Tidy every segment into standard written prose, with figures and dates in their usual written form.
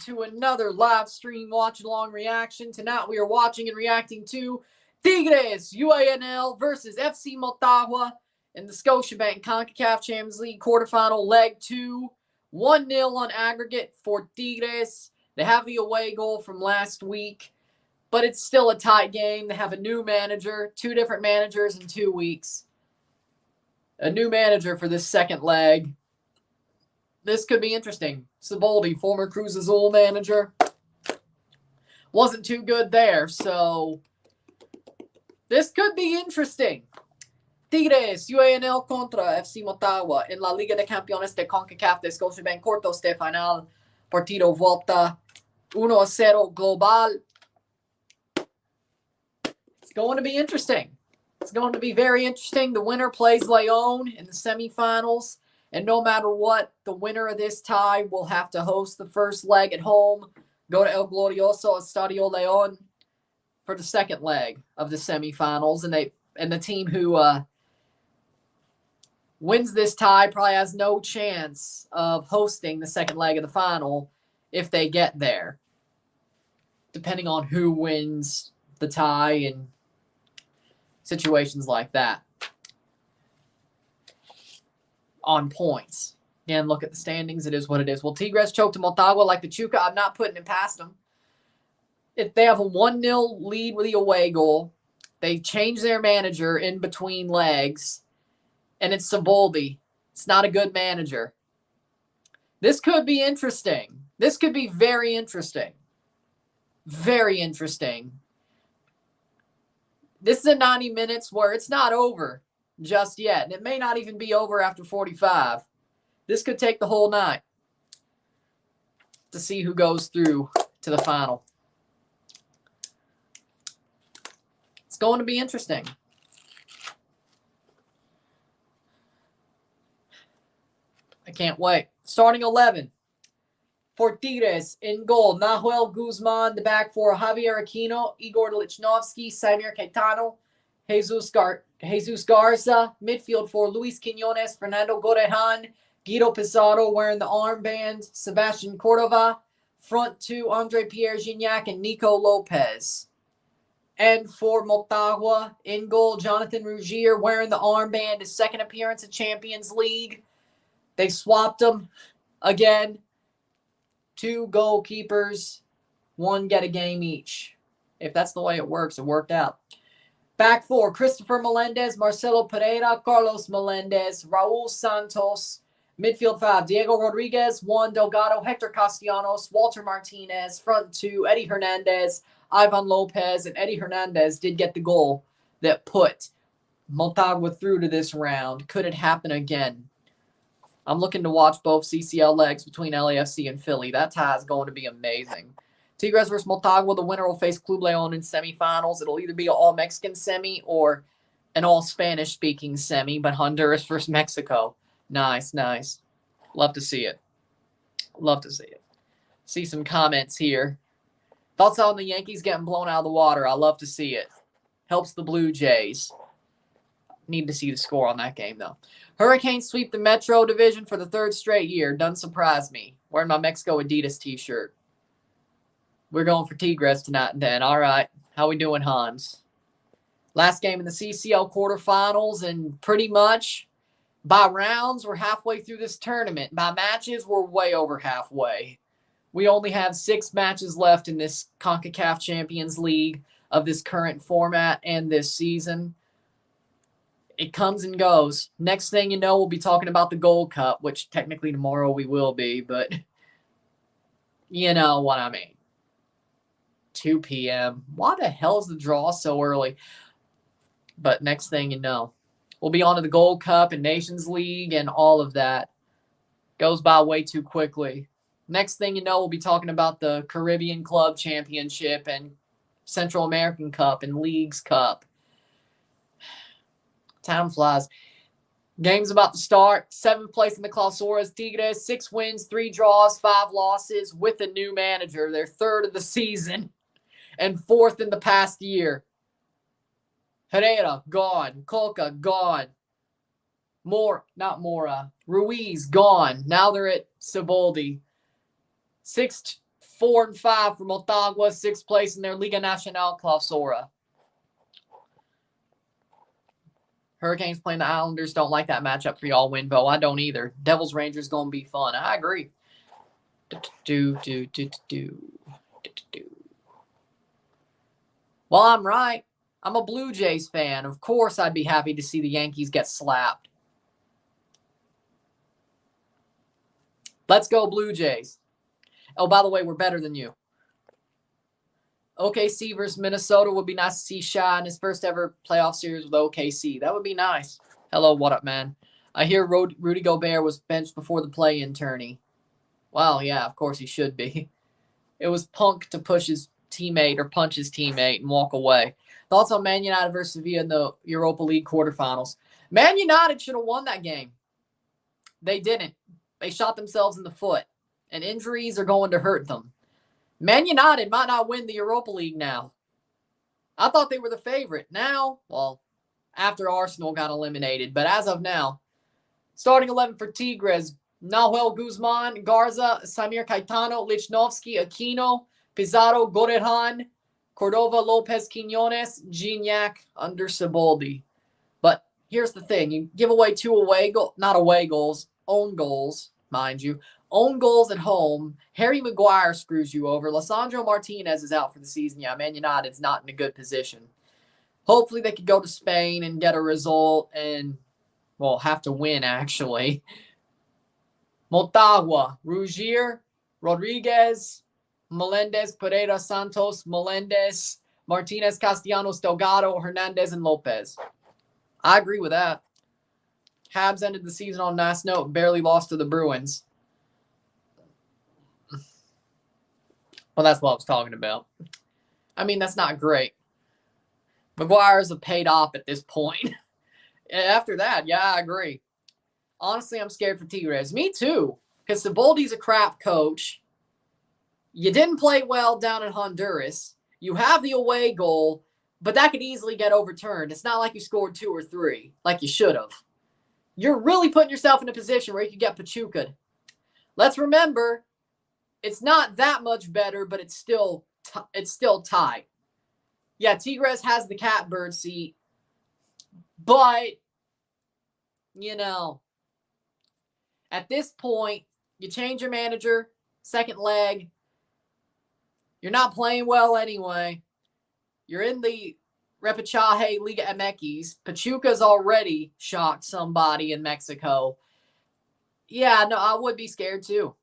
to another live stream watch-along reaction. Tonight we are watching and reacting to Tigres UANL versus FC Motagua in the Scotiabank Concacaf Champions League quarterfinal leg 2. 1-0 on aggregate for Tigres. They have the away goal from last week, but it's still a tight game. They have a new manager, 2 different managers in 2 weeks. A new manager for this second leg. This could be interesting. Siboldi, former Cruz Azul manager, wasn't too good there, so this could be interesting. Tigres UANL contra FC Motagua en la Liga de Campeones de Concacaf de Scotiabank Cuartos de Final. Partido vuelta 1-0 global. It's going to be interesting. It's going to be very interesting. The winner plays Leon in the semifinals. And no matter what, the winner of this tie will have to host the first leg at home, go to El Glorioso Estadio Leon for the second leg of the semifinals. And the team who wins this tie probably has no chance of hosting the second leg of the final if they get there, depending on who wins the tie and situations like that. On points. Again, look at the standings. It is what it is. Well, Tigres choked to Motagua like the Chuca. I'm not putting it past them. If they have a 1-0 lead with the away goal, they change their manager in between legs, and it's Siboldi. It's not a good manager. This could be interesting. This could be very interesting. Very interesting. This is a 90 minutes where it's not over just yet, and it may not even be over after 45. This could take the whole night to see who goes through to the final. It's going to be interesting. I can't wait. Starting 11 for Tigres in goal: Nahuel Guzman. The back four: Javier Aquino, Igor Lichnowsky, Samir Caetano, Jesus Garza. Midfield for Luis Quiñones, Fernando Gorejan, Guido Pizarro wearing the armband, Sebastian Cordova. Front two: Andre Pierre Gignac and Nico Lopez. And for Motagua in goal: Jonathan Rougier wearing the armband, his second appearance at Champions League. They swapped them again. 2 goalkeepers, 1 get a game each. If that's the way it works, it worked out. Back four: Christopher Melendez, Marcelo Pereira, Carlos Melendez, Raul Santos. Midfield 5: Diego Rodriguez, Juan Delgado, Hector Castellanos, Walter Martinez. Front 2: Eddie Hernandez, Ivan Lopez, and Eddie Hernandez did get the goal that put Motagua through to this round. Could it happen again? I'm looking to watch both CCL legs between LAFC and Philly. That tie is going to be amazing. Tigres versus Motagua. The winner will face Club Leon in semifinals. It'll either be an all-Mexican semi or an all-Spanish-speaking semi, but Honduras versus Mexico. Nice, nice. Love to see it. Love to see it. See some comments here. Thoughts on the Yankees getting blown out of the water? I love to see it. Helps the Blue Jays. Need to see the score on that game, though. Hurricanes sweep the Metro Division for the 3rd straight year. Doesn't surprise me. Wearing my Mexico Adidas t-shirt. We're going for Tigres tonight and then. All right. How we doing, Hans? Last game in the CCL quarterfinals, and pretty much by rounds, we're halfway through this tournament. By matches, we're way over halfway. We only have 6 matches left in this CONCACAF Champions League of this current format and this season. It comes and goes. Next thing you know, we'll be talking about the Gold Cup, which technically tomorrow we will be, but you know what I mean. 2 p.m. Why the hell is the draw so early? But next thing you know, we'll be on to the Gold Cup and Nations League and all of that. Goes by way too quickly. Next thing you know, we'll be talking about the Caribbean Club Championship and Central American Cup and Leagues Cup. Time flies. Game's about to start. 7th place in the Clausuras. Tigres, 6 wins, 3 draws, 5 losses with a new manager. Their 3rd of the season and 4th in the past year. Herrera, gone. Coca, gone. Ruiz, gone. Now they're at Siboldi. 4 and 5 for Motagua, 6th place in their Liga Nacional Clausura. Hurricanes playing the Islanders. Don't like that matchup for y'all, Winvo. I don't either. Devils Rangers going to be fun. I agree. Well, I'm right. I'm a Blue Jays fan. Of course, I'd be happy to see the Yankees get slapped. Let's go, Blue Jays. Oh, by the way, we're better than you. OKC versus Minnesota would be nice to see Sha in his first ever playoff series with OKC. That would be nice. Hello, what up, man? I hear Rudy Gobert was benched before the play-in tourney. Well, yeah, of course he should be. It was punk to push his teammate or punch his teammate and walk away. Thoughts on Man United versus Sevilla in the Europa League quarterfinals? Man United should have won that game. They didn't. They shot themselves in the foot, and injuries are going to hurt them. Man United might not win the Europa League now. I thought they were the favorite. Now, well, after Arsenal got eliminated, but as of now, starting 11 for Tigres, Nahuel Guzman, Garza, Samir Caetano, Lichnowsky, Aquino, Pizarro, Gorehan, Cordova, Lopez, Quinones, Gignac, under Siboldi. But here's the thing. You give away own goals, mind you. Own goals at home. Harry Maguire screws you over. Lisandro Martinez is out for the season. Yeah, Man United's not in a good position. Hopefully they could go to Spain and get a result and, well, have to win, actually. Motagua, Rugier, Rodriguez, Melendez, Pereira, Santos, Melendez, Martinez, Castellanos, Delgado, Hernandez, and Lopez. I agree with that. Habs ended the season on a nice note, barely lost to the Bruins. Well, that's what I was talking about. I mean, that's not great. Maguire's a paid op at this point. After that, yeah, I agree. Honestly, I'm scared for Tigres. Me too, because Siboldi's a crap coach. You didn't play well down in Honduras. You have the away goal, but that could easily get overturned. It's not like you scored 2 or 3, like you should have. You're really putting yourself in a position where you could get Pachuca. Let's remember, it's not that much better, but it's still tight. Yeah, Tigres has the catbird seat, but, you know, at this point, you change your manager, second leg. You're not playing well anyway. You're in the Repechaje Liga MX. Pachuca's already shocked somebody in Mexico. Yeah, no, I would be scared too.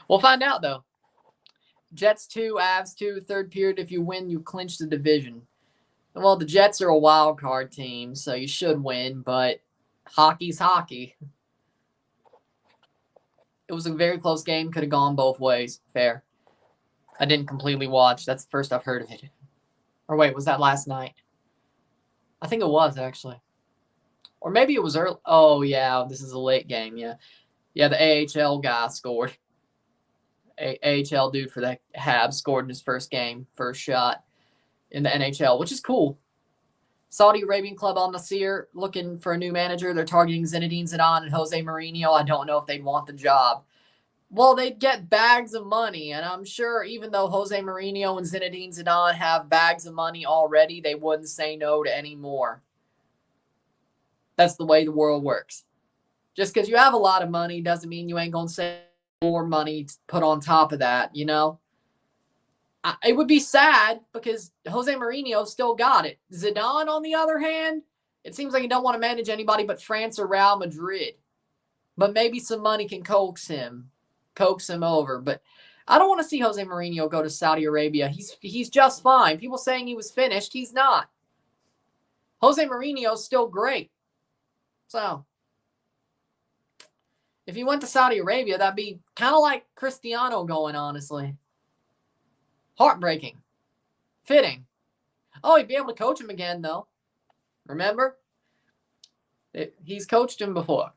We'll find out, though. Jets 2, Avs 2, third period. If you win, you clinch the division. Well, the Jets are a wild card team, so you should win, but hockey's hockey. It was a very close game. Could have gone both ways. Fair. I didn't completely watch. That's the first I've heard of it. Or wait, was that last night? I think it was, actually. Or maybe it was early. Oh, yeah, this is a late game, yeah. Yeah, the AHL guy scored. AHL dude for the Habs scored in his first game, first shot in the NHL, which is cool. Saudi Arabian club Al Nassr looking for a new manager. They're targeting Zinedine Zidane and Jose Mourinho. I don't know if they'd want the job. Well, they'd get bags of money, and I'm sure even though Jose Mourinho and Zinedine Zidane have bags of money already, they wouldn't say no to any more. That's the way the world works. Just because you have a lot of money doesn't mean you ain't going to say more money to put on top of that, you know? It would be sad because Jose Mourinho still got it. Zidane, on the other hand, it seems like he don't want to manage anybody but France or Real Madrid. But maybe some money can coax him over. But I don't want to see Jose Mourinho go to Saudi Arabia. He's just fine. People saying he was finished. He's not. Jose Mourinho's still great. So, if he went to Saudi Arabia, that'd be kind of like Cristiano going, honestly. Heartbreaking. Fitting. Oh, he'd be able to coach him again, though. Remember? He's coached him before.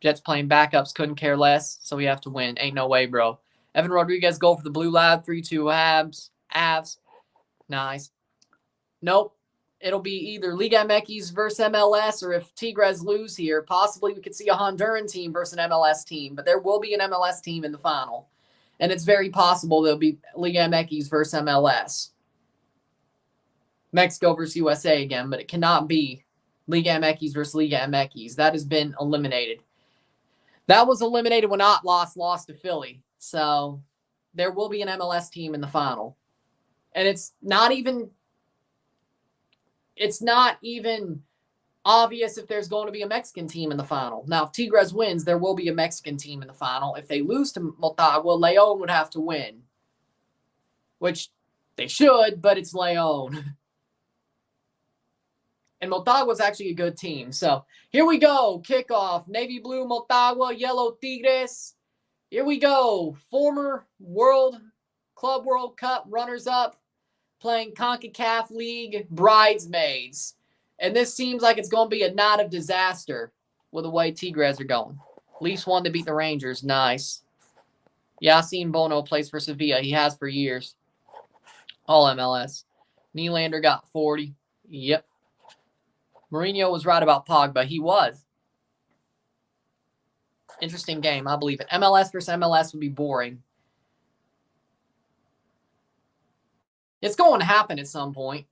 Jets playing backups, couldn't care less, so we have to win. Ain't no way, bro. Evan Rodriguez goal for the Blue Lab, 3-2 Avs. Nice. Nope. it'll be either Liga MX versus MLS, or if Tigres lose here, possibly we could see a Honduran team versus an MLS team. But there will be an MLS team in the final. And it's very possible there'll be Liga MX versus MLS. Mexico versus USA again, but it cannot be Liga MX versus Liga MX. That has been eliminated. That was eliminated when Atlas lost to Philly. So there will be an MLS team in the final. And it's not even obvious if there's going to be a Mexican team in the final. Now, if Tigres wins, there will be a Mexican team in the final. If they lose to Motagua, Leon would have to win. Which they should, but it's Leon. And Motagua is actually a good team. So here we go. Kickoff. Navy blue Motagua, yellow Tigres. Here we go. Former Club World Cup runners-up playing Concacaf League bridesmaids. And this seems like it's going to be a night of disaster with the way Tigres are going. Leafs won to beat the Rangers. Nice. Yassine Bono plays for Sevilla. He has for years. All MLS. Nylander got 40. Yep. Mourinho was right about Pogba. He was. Interesting game. I believe it. MLS versus MLS would be boring. It's going to happen at some point.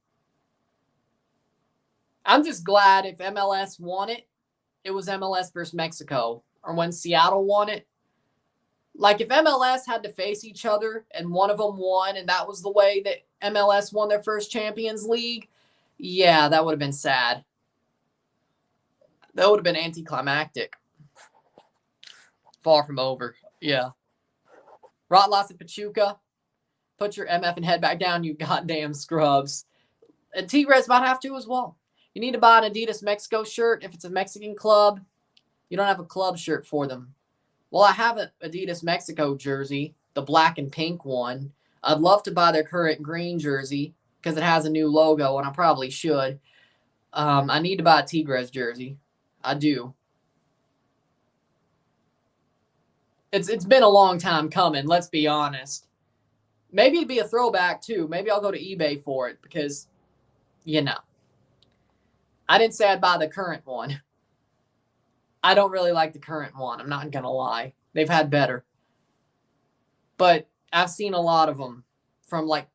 I'm just glad if MLS won it, it was MLS versus Mexico. Or when Seattle won it. Like if MLS had to face each other and one of them won and that was the way that MLS won their first Champions League, yeah, that would have been sad. That would have been anticlimactic. Far from over. Yeah. Rotlas at Pachuca. Put your MF and head back down, you goddamn scrubs. And Tigres might have to as well. You need to buy an Adidas Mexico shirt if it's a Mexican club. You don't have a club shirt for them. Well, I have an Adidas Mexico jersey, the black and pink one. I'd love to buy their current green jersey because it has a new logo, and I probably should. I need to buy a Tigres jersey. I do. It's been a long time coming, let's be honest. Maybe it'd be a throwback, too. Maybe I'll go to eBay for it because, you know. I didn't say I'd buy the current one. I don't really like the current one. I'm not going to lie. They've had better. But I've seen a lot of them from, like,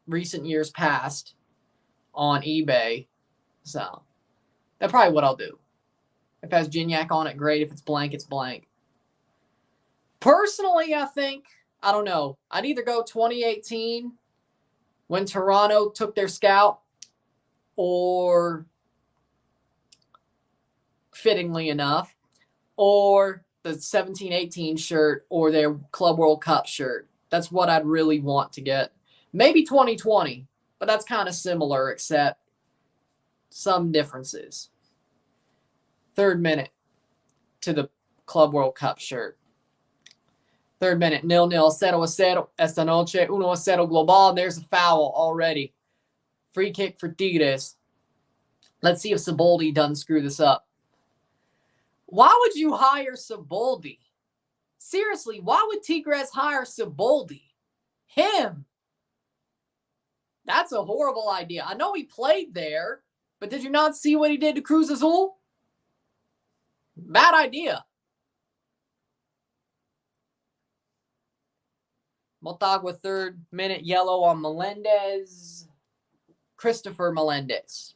recent years past on eBay. So, that's probably what I'll do. If it has Gignac on it, great. If it's blank, it's blank. Personally, I think, I don't know. I'd either go 2018 when Toronto took their scout, or fittingly enough, or the 17-18 shirt or their Club World Cup shirt. That's what I'd really want to get. Maybe 2020, but that's kind of similar except some differences. Third minute to the Club World Cup shirt. Third minute, 0-0, 0-0, esta noche, 1-0 global. There's a foul already. Free kick for Tigres. Let's see if Siboldi doesn't screw this up. Why would you hire Siboldi? Seriously, why would Tigres hire Siboldi? Him. That's a horrible idea. I know he played there, but did you not see what he did to Cruz Azul? Bad idea. Motagua, third minute, yellow on Melendez. Christopher Melendez.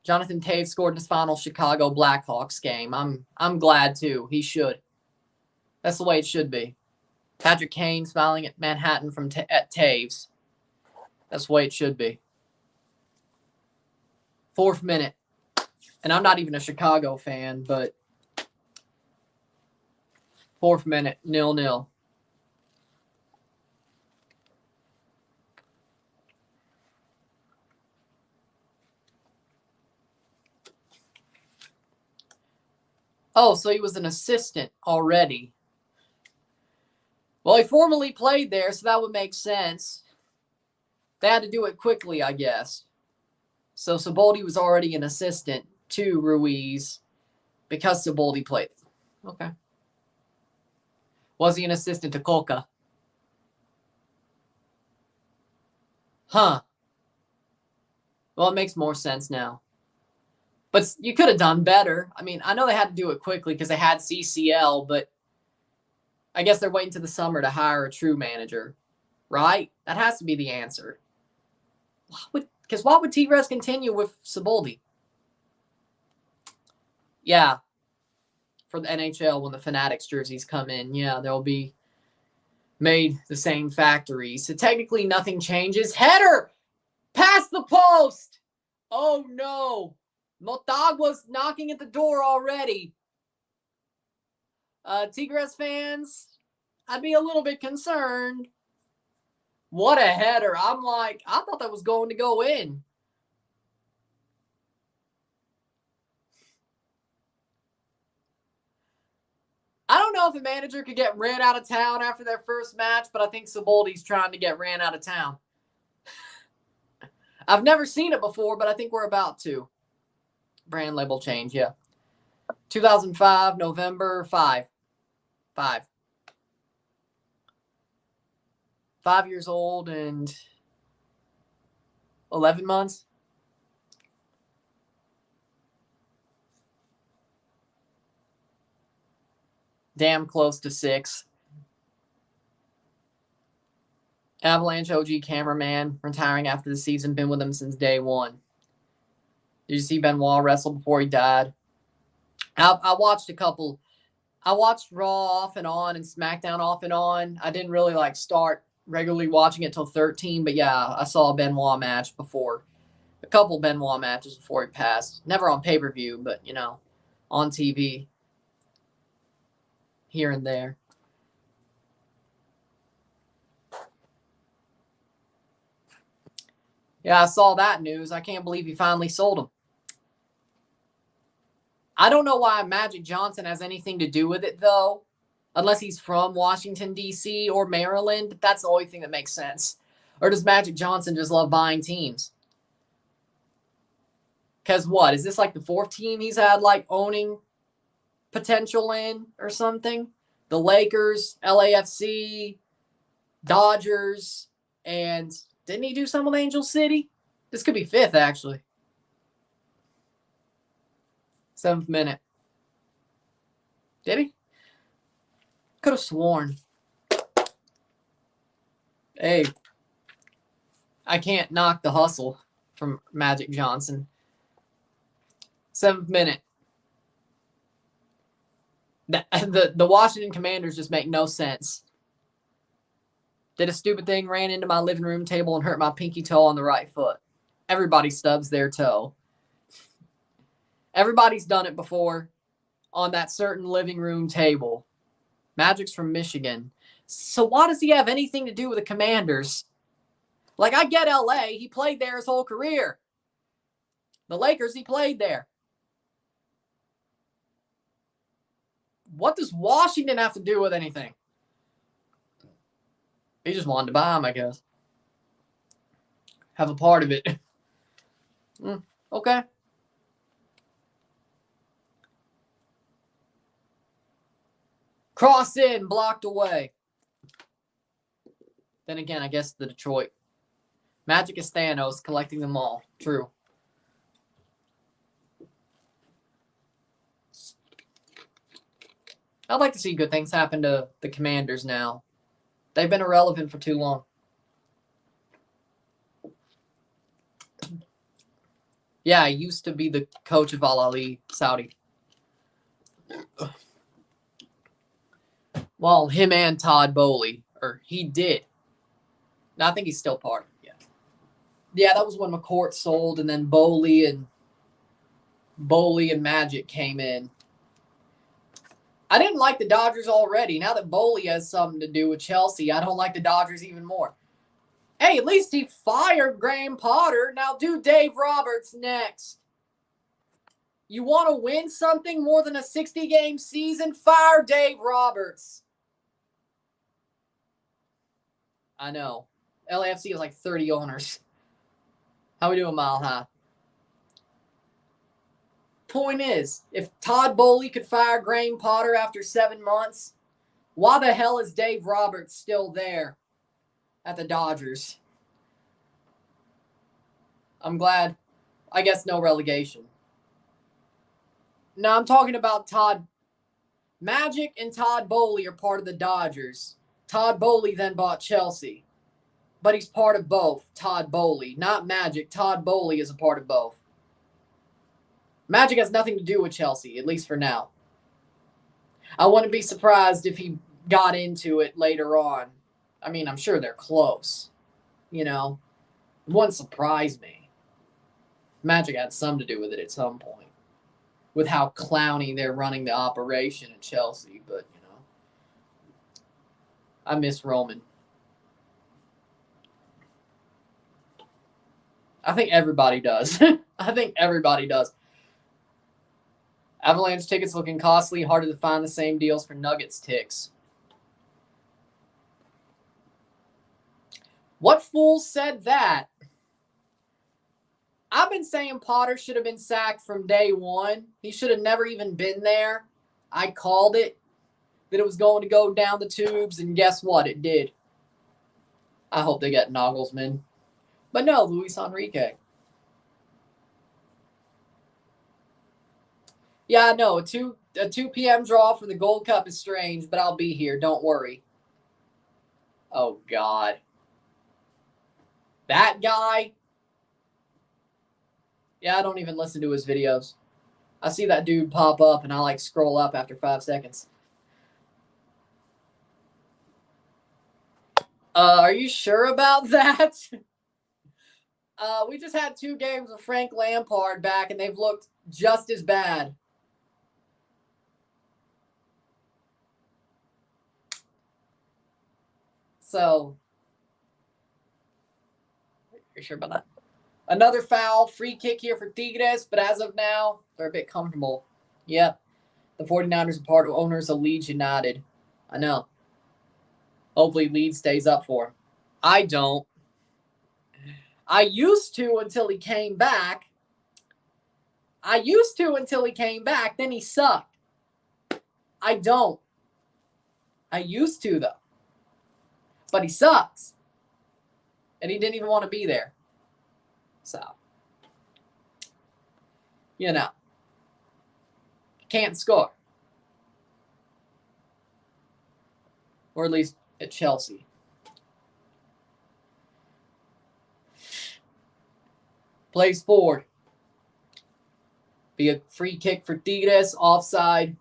Jonathan Taves scored in his final Chicago Blackhawks game. I'm glad too. He should. That's the way it should be. Patrick Kane smiling at Manhattan at Taves. That's the way it should be. Fourth minute. And I'm not even a Chicago fan, but fourth minute, 0-0. Oh, so he was an assistant already. Well, he formerly played there, so that would make sense. They had to do it quickly, I guess. So Siboldi was already an assistant to Ruiz because Siboldi played. Okay. Was he an assistant to Coca? Huh. Well, it makes more sense now. But you could have done better. I mean, I know they had to do it quickly because they had CCL, but I guess they're waiting to the summer to hire a true manager, right? That has to be the answer. Because why would Tigres continue with Siboldi? Yeah, for the NHL when the Fanatics jerseys come in, yeah, they'll be made the same factory. So technically nothing changes. Header! Past the post! Oh no! Motagua's knocking at the door already. Tigres fans, I'd be a little bit concerned. What a header. I'm like, I thought that was going to go in. I don't know if a manager could get ran out of town after their first match, but I think Siboldi's trying to get ran out of town. I've never seen it before, but I think we're about to. Brand label change, yeah. 2005, November 5. 5. 5 years old and 11 months. Damn close to 6. Avalanche OG cameraman, retiring after the season, been with him since day one. Did you see Benoit wrestle before he died? I watched a couple. I watched Raw off and on and SmackDown off and on. I didn't really start regularly watching it till 13, but yeah, I saw a Benoit match before. A couple Benoit matches before he passed. Never on pay-per-view, but on TV. Here and there. Yeah, I saw that news. I can't believe he finally sold him. I don't know why Magic Johnson has anything to do with it, though, unless he's from Washington, D.C. or Maryland. That's the only thing that makes sense. Or does Magic Johnson just love buying teams? Because what? Is this like the 4th team he's had owning potential in or something? The Lakers, LAFC, Dodgers, and didn't he do some with Angel City? This could be 5th, actually. 7th minute. Did he? Could have sworn. Hey, I can't knock the hustle from Magic Johnson. 7th minute. The Washington Commanders just make no sense. Did a stupid thing, ran into my living room table and hurt my pinky toe on the right foot. Everybody stubs their toe. Everybody's done it before on that certain living room table. Magic's from Michigan. So why does he have anything to do with the Commanders? I get LA. He played there his whole career. The Lakers, he played there. What does Washington have to do with anything? He just wanted to buy him, I guess. Have a part of it. Okay. Cross in, blocked away. Then again, I guess the Detroit. Magic is Thanos, collecting them all. True. I'd like to see good things happen to the Commanders now. They've been irrelevant for too long. Yeah, he used to be the coach of Al Ali, Saudi. Well, him and Todd Boehly, or he did. No, I think he's still part of it. Yeah. Yeah, that was when McCourt sold, and then Boehly and Magic came in. I didn't like the Dodgers already. Now that Boehly has something to do with Chelsea, I don't like the Dodgers even more. Hey, at least he fired Graham Potter. Now do Dave Roberts next. You want to win something more than a 60-game season? Fire Dave Roberts. I know. LAFC has 30 owners. How we doing, Mile High? Point is, if Todd Boehly could fire Graham Potter after 7 months, why the hell is Dave Roberts still there at the Dodgers? I'm glad. I guess no relegation. No, I'm talking about Todd. Magic and Todd Boehly are part of the Dodgers. Todd Boehly then bought Chelsea. But he's part of both. Todd Boehly. Not Magic. Todd Boehly is a part of both. Magic has nothing to do with Chelsea, at least for now. I wouldn't be surprised if he got into it later on. I mean, I'm sure they're close. You know, it wouldn't surprise me. Magic had some to do with it at some point, with how clowny they're running the operation at Chelsea. But, you know, I miss Roman. I think everybody does. I think everybody does. Avalanche tickets looking costly. Harder to find the same deals for Nuggets ticks. What fool said that? I've been saying Potter should have been sacked from day one. He should have never even been there. I called it, that it was going to go down the tubes, and guess what? It did. I hope they get Nagelsmann. But no, Luis Enrique. Yeah, I know. A 2 p.m. draw for the Gold Cup is strange, but I'll be here. Don't worry. Oh, God. That guy? Yeah, I don't even listen to his videos. I see that dude pop up, and I, like, scroll up after 5 seconds. Are you sure about that? We just had 2 games with Frank Lampard back, and they've looked just as bad. So, you're sure about that? Another foul, free kick here for Tigres, but as of now, they're a bit comfortable. Yep. The 49ers are part of owners of Leeds United. I know. Hopefully Leeds stays up for him. I don't. I used to until he came back. Then he sucked. I don't. I used to, though. But he sucks. And he didn't even want to be there. So, you know. Can't score. Or at least at Chelsea. Plays forward. Be a free kick for Tigres. Offside.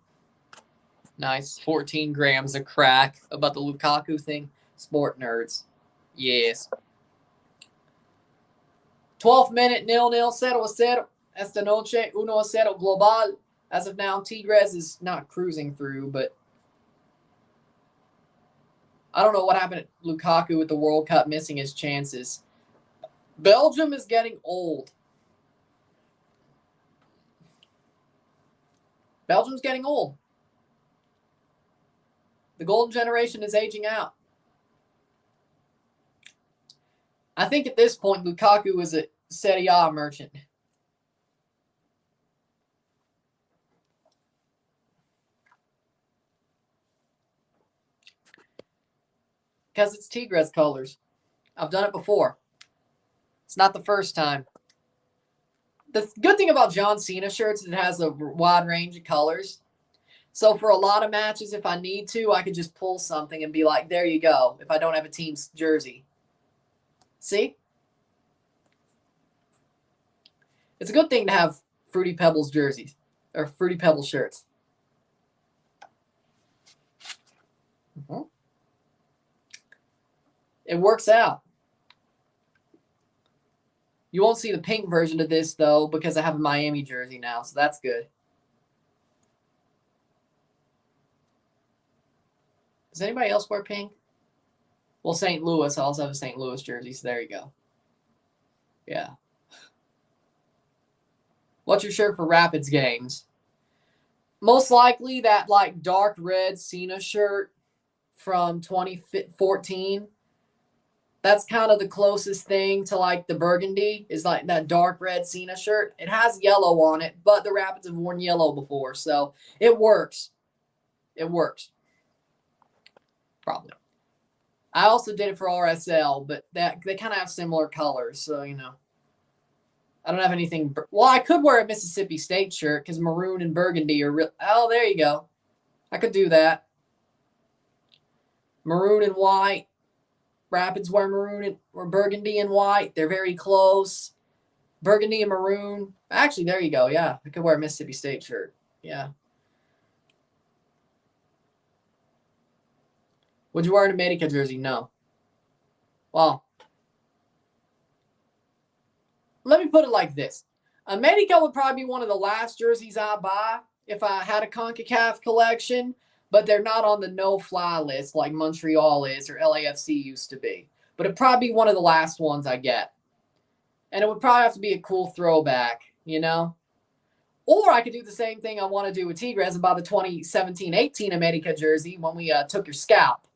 Nice. 14 grams of crack. About the Lukaku thing. Sport nerds. Yes. 12th minute, 0-0, 0-0. Esta noche, 1-0 global. As of now, Tigres is not cruising through, but I don't know what happened to Lukaku with the World Cup missing his chances. Belgium is getting old. Belgium's getting old. The golden generation is aging out. I think at this point, Lukaku is a Serie A merchant. Because it's Tigres colors. I've done it before. It's not the first time. The good thing about John Cena shirts is it has a wide range of colors. So for a lot of matches, if I need to, I could just pull something and be like, there you go, if I don't have a team's jersey. See? It's a good thing to have Fruity Pebbles jerseys or Fruity Pebbles shirts. Mm-hmm. It works out. You won't see the pink version of this, though, because I have a Miami jersey now, so that's good. Does anybody else wear pink? Well, St. Louis. I also have a St. Louis jersey, so there you go. Yeah. What's your shirt for Rapids games? Most likely that, like, dark red Cena shirt from 2014. That's kind of the closest thing to, like, the burgundy is, like, that dark red Cena shirt. It has yellow on it, but the Rapids have worn yellow before, so it works. It works. Probably. I also did it for RSL, but they kind of have similar colors, so, you know. I don't have anything. Well, I could wear a Mississippi State shirt because maroon and burgundy are real. Oh, there you go. I could do that. Maroon and white. Rapids wear maroon or burgundy and white. They're very close. Burgundy and maroon. Actually, there you go. Yeah, I could wear a Mississippi State shirt. Yeah. Would you wear an America jersey? No. Well, let me put it like this. America would probably be one of the last jerseys I buy if I had a CONCACAF collection, but they're not on the no-fly list like Montreal is or LAFC used to be. But it'd probably be one of the last ones I get. And it would probably have to be a cool throwback, you know? Or I could do the same thing I want to do with Tigres and buy the 2017-18 America jersey when we took your scalp.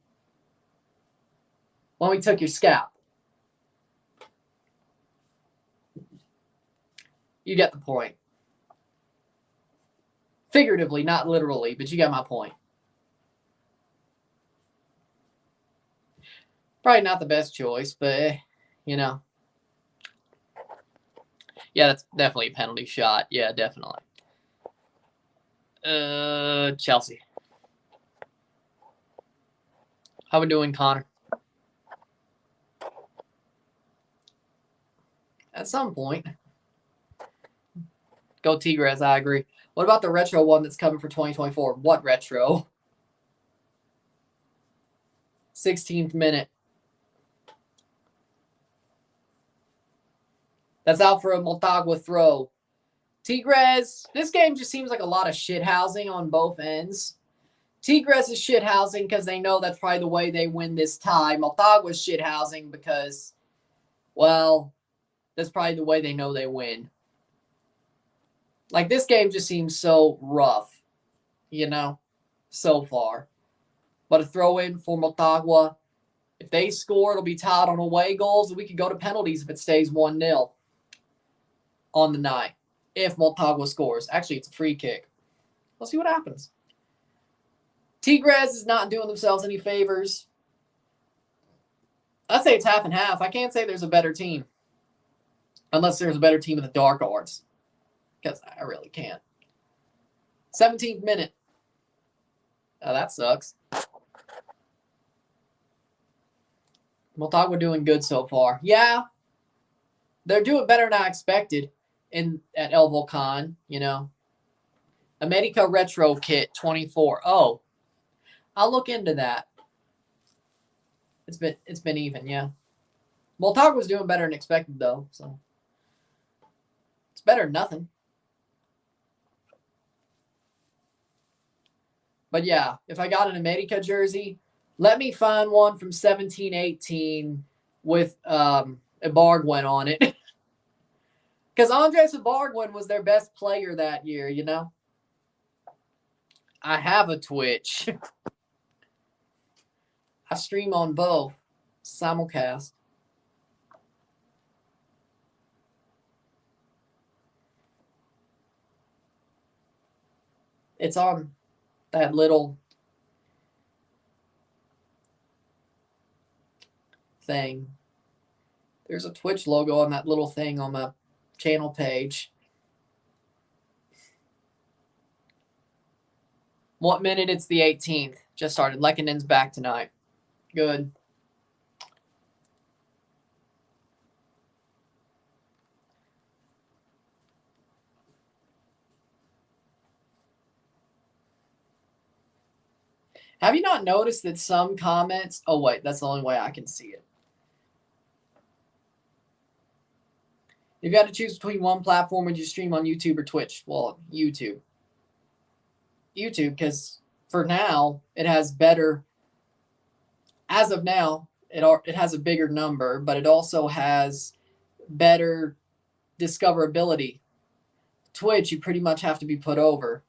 When we took your scalp. You get the point. Figuratively, not literally, but you get my point. Probably not the best choice, but, you know. Yeah, that's definitely a penalty shot. Yeah, definitely. Chelsea. How we doing, Connor? At some point. Go Tigres, I agree. What about the retro one that's coming for 2024? What retro? 16th minute. That's out for a Motagua throw. Tigres, this game just seems like a lot of shithousing on both ends. Tigres is shithousing because they know that's probably the way they win this tie. Motagua's shithousing because, well, that's probably the way they know they win. Like, this game just seems so rough, you know, so far. But a throw-in for Motagua. If they score, it'll be tied on away goals, and we could go to penalties if it stays 1-0 on the night. If Motagua scores. Actually, it's a free kick. We'll see what happens. Tigres is not doing themselves any favors. I'd say it's half and half. I can't say there's a better team. Unless there's a better team in the dark arts. Because I really can't. 17th minute. Oh, that sucks. Motagua doing good so far. Yeah. They're doing better than I expected at El Volcan, you know. America Retro Kit 24. Oh. I'll look into that. It's been even, yeah. Motagua's doing better than expected though, so it's better than nothing. But yeah, if I got an America jersey, let me find one from 17-18 with Ibargüen on it. Because Andres Ibargüen was their best player that year, you know? I have a Twitch. I stream on both. Simulcast. It's on that little thing. There's a Twitch logo on that little thing on my channel page. What minute? It's the 18th. Just started. Lekkonen's back tonight. Good. Have you not noticed that some comments... Oh, wait. That's the only way I can see it. If you had to choose between one platform, would you stream on YouTube or Twitch? Well, YouTube. YouTube, because for now, it has better... As of now, it has a bigger number, but it also has better discoverability. Twitch, you pretty much have to be put over.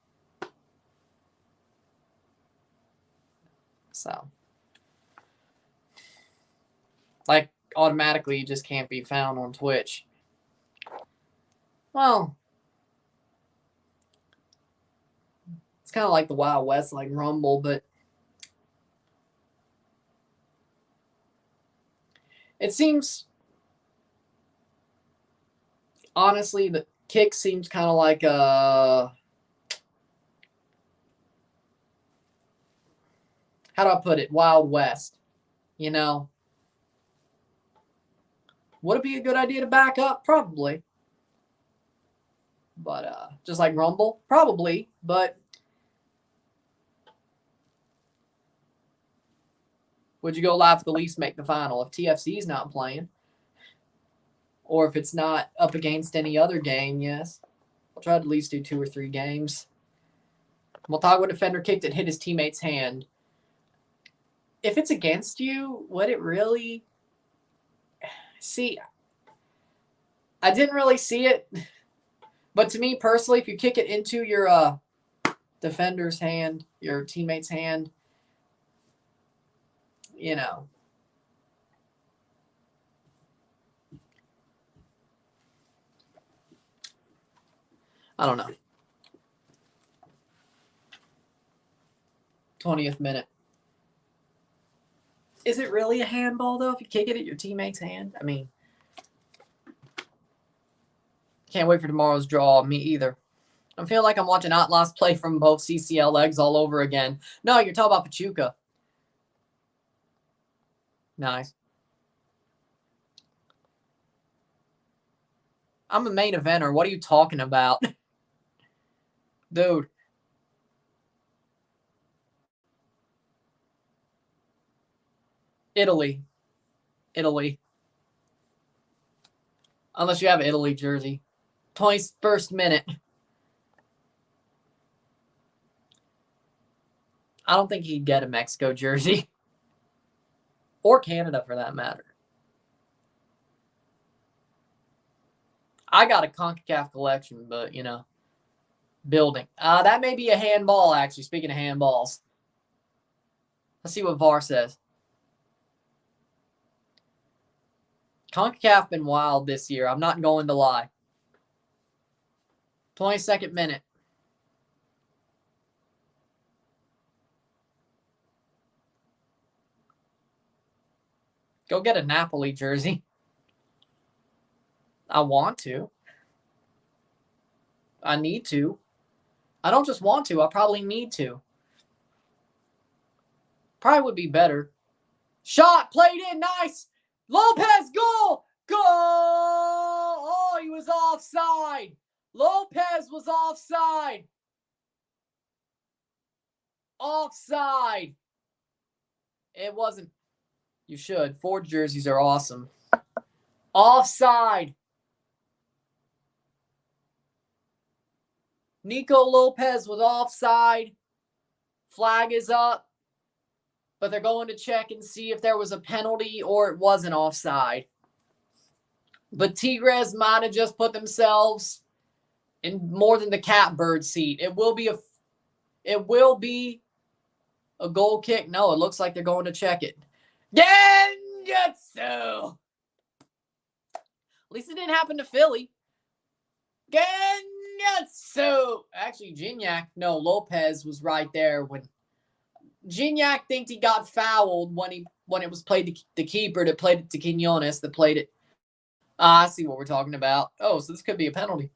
So, like, automatically, you just can't be found on Twitch. Well, it's kind of like the Wild West, like Rumble, but it seems honestly, the kick seems kind of like a... How do I put it? Wild West. You know? Would it be a good idea to back up? Probably. But just like Rumble? Probably. But would you go live if the Leafs make the final? If TFC's not playing? Or if it's not up against any other game, yes. I'll try to at least do 2 or 3 games. Motagua defender kicked it, hit his teammate's hand. If it's against you, would it really... See, I didn't really see it. But to me personally, if you kick it into your defender's hand, your teammate's hand, you know. I don't know. 20th minute. Is it really a handball, though, if you kick it at your teammate's hand? I mean, can't wait for tomorrow's draw. Me either. I feel like I'm watching Atlas play from both CCL legs all over again. No, you're talking about Pachuca. Nice. I'm a main eventer. What are you talking about? Dude. Italy. Unless you have an Italy jersey. 21st minute. I don't think he'd get a Mexico jersey. Or Canada, for that matter. I got a CONCACAF collection, but, you know, building. That may be a handball, actually, speaking of handballs. Let's see what VAR says. CONCACAF been wild this year. I'm not going to lie. 22nd minute. Go get a Napoli jersey. I want to. I need to. I don't just want to. I probably need to. Probably would be better. Shot. Played in. Nice. Lopez. Goal. Goal. Oh, he was offside. Lopez was offside. Offside. It wasn't. You should. Ford jerseys are awesome. Offside. Nico Lopez was offside. Flag is up. But they're going to check and see if there was a penalty or it wasn't offside. But Tigres might have just put themselves in more than the catbird seat. It will be a goal kick. No, it looks like they're going to check it. Genjutsu! At least it didn't happen to Philly. Genjutsu! Actually, Lopez was right there when Gignac thinks he got fouled when it was played to the keeper that played it to Quinones that played it. I see what we're talking about. Oh, so this could be a penalty.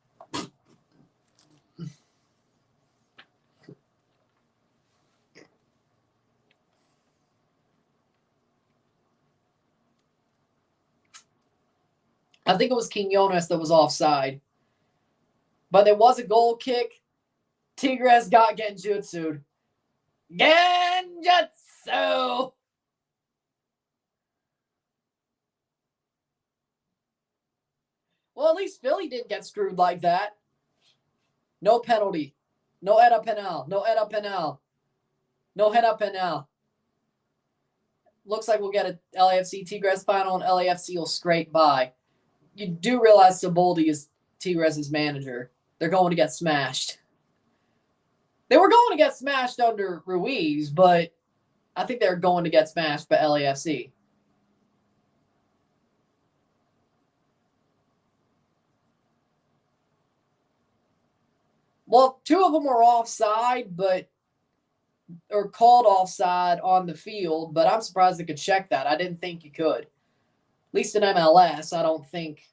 I think it was Quinones that was offside. But there was a goal kick. Tigres got Genjutsu'd. Genjutsu! Well, at least Philly didn't get screwed like that. No penalty. No era penal. No era penal. No era penal. Looks like we'll get a LAFC Tigres final and LAFC will scrape by. You do realize Siboldi is Tigres' manager. They're going to get smashed. They were going to get smashed under Ruiz, but I think they're going to get smashed by LAFC. Well, 2 of them were offside, or called offside on the field, but I'm surprised they could check that. I didn't think you could. At least in MLS, I don't think.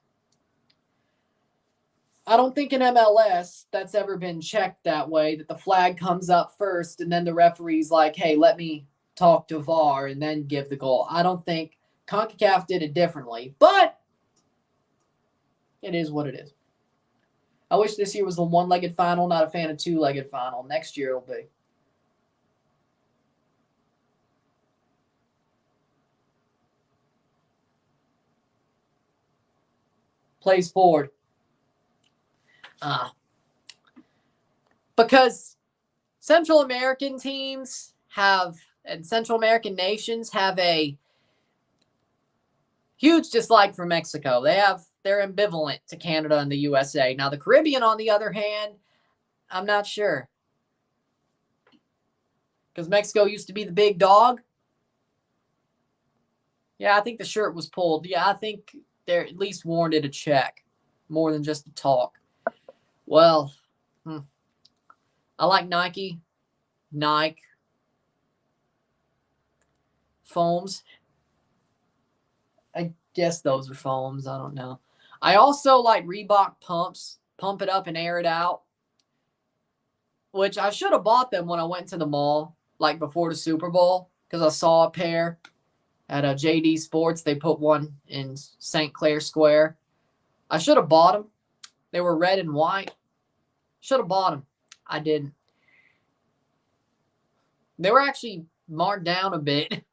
I don't think in MLS that's ever been checked that way, that the flag comes up first and then the referee's like, hey, let me talk to VAR and then give the goal. I don't think Concacaf did it differently, but it is what it is. I wish this year was the one-legged final, not a fan of two-legged final. Next year it'll be. Plays forward. Because Central American teams and Central American nations have a huge dislike for Mexico. They're ambivalent to Canada and the USA. Now the Caribbean, on the other hand, I'm not sure. Because Mexico used to be the big dog. Yeah, I think the shirt was pulled. Yeah, I think they at least warranted a check more than just a talk. Well, I like Nike, foams. I guess those are foams. I don't know. I also like Reebok pumps. Pump it up and air it out. Which I should have bought them when I went to the mall, like before the Super Bowl, because I saw a pair at a JD Sports. They put one in St. Clair Square. I should have bought them. They were red and white. Should have bought them. I didn't. They were actually marked down a bit.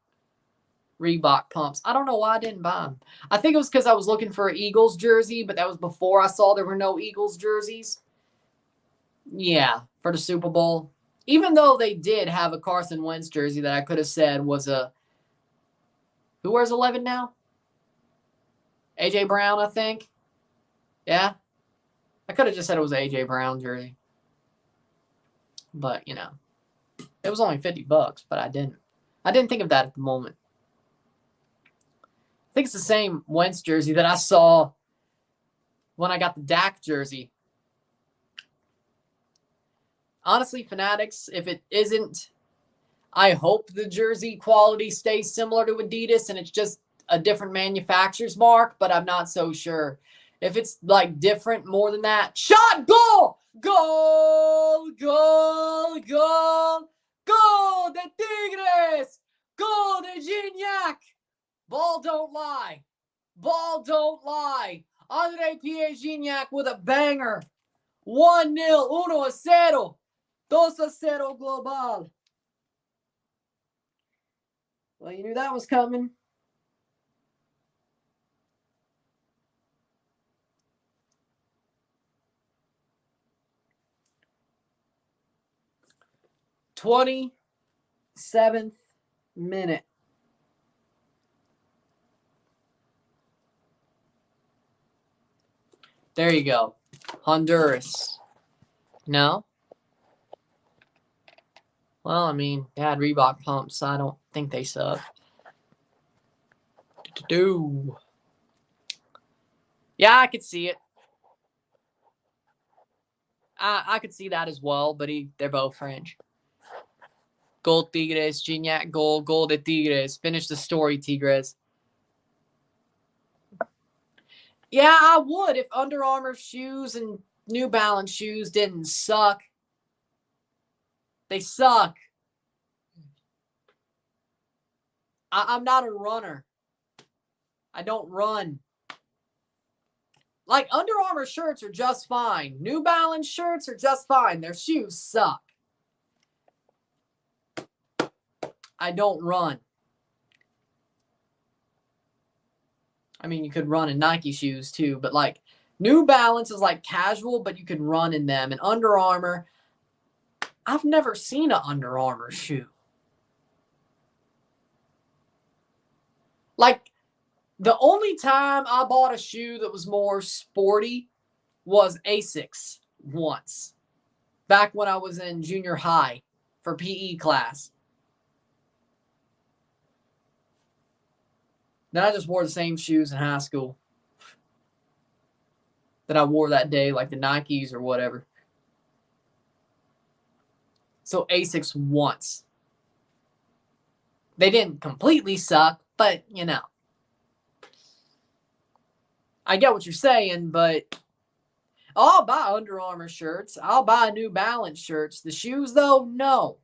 Reebok pumps. I don't know why I didn't buy them. I think it was because I was looking for an Eagles jersey, but that was before I saw there were no Eagles jerseys. Yeah, for the Super Bowl. Even though they did have a Carson Wentz jersey that I could have said was a... Who wears 11 now? A.J. Brown, I think. Yeah. I could have just said it was an A.J. Brown jersey. But, it was only $50, but I didn't. I didn't think of that at the moment. I think it's the same Wentz jersey that I saw when I got the Dak jersey. Honestly, Fanatics, if it isn't, I hope the jersey quality stays similar to Adidas and it's just a different manufacturer's mark, but I'm not so sure. If it's like different more than that, shot, goal, goal, goal, goal, goal de Tigres, goal de Gignac. Ball don't lie. Ball don't lie. Andre Pierre Gignac with a banger. 1-0, 1-0, 2-0 global. Well, you knew that was coming. '27th minute. There you go. Honduras. No? Well, I mean, they had Reebok pumps. So I don't think they suck. Yeah, I could see it. I could see that as well, but they're both French. Gold Tigres, Gignac, goal de Tigres. Finish the story, Tigres. Yeah, I would if Under Armour shoes and New Balance shoes didn't suck. They suck. I'm not a runner. I don't run. Like, Under Armour shirts are just fine. New Balance shirts are just fine. Their shoes suck. I don't run. I mean, you could run in Nike shoes too, but like New Balance is like casual, but you can run in them. And Under Armour, I've never seen an Under Armour shoe. Like, the only time I bought a shoe that was more sporty was Asics once. Back when I was in junior high for PE class. Then I just wore the same shoes in high school that I wore that day, like the Nikes or whatever. So Asics once. They didn't completely suck, but, I get what you're saying, but I'll buy Under Armour shirts. I'll buy New Balance shirts. The shoes, though, no.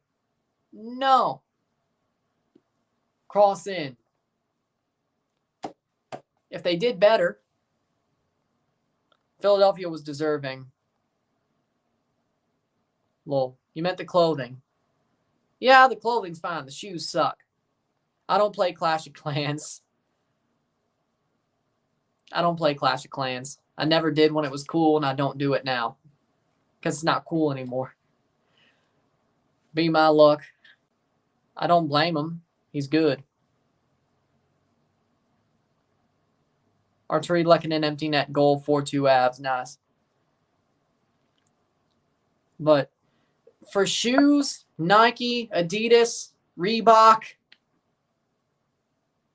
No. Cross in. If they did better, Philadelphia was deserving. Lol. You meant the clothing. Yeah, the clothing's fine. The shoes suck. I don't play Clash of Clans. I don't play Clash of Clans. I never did when it was cool, and I don't do it now. Because it's not cool anymore. Be my luck. I don't blame him. He's good. Arturi Lehkonen empty net goal, 4-2 Avs. Nice. But for shoes, Nike, Adidas, Reebok.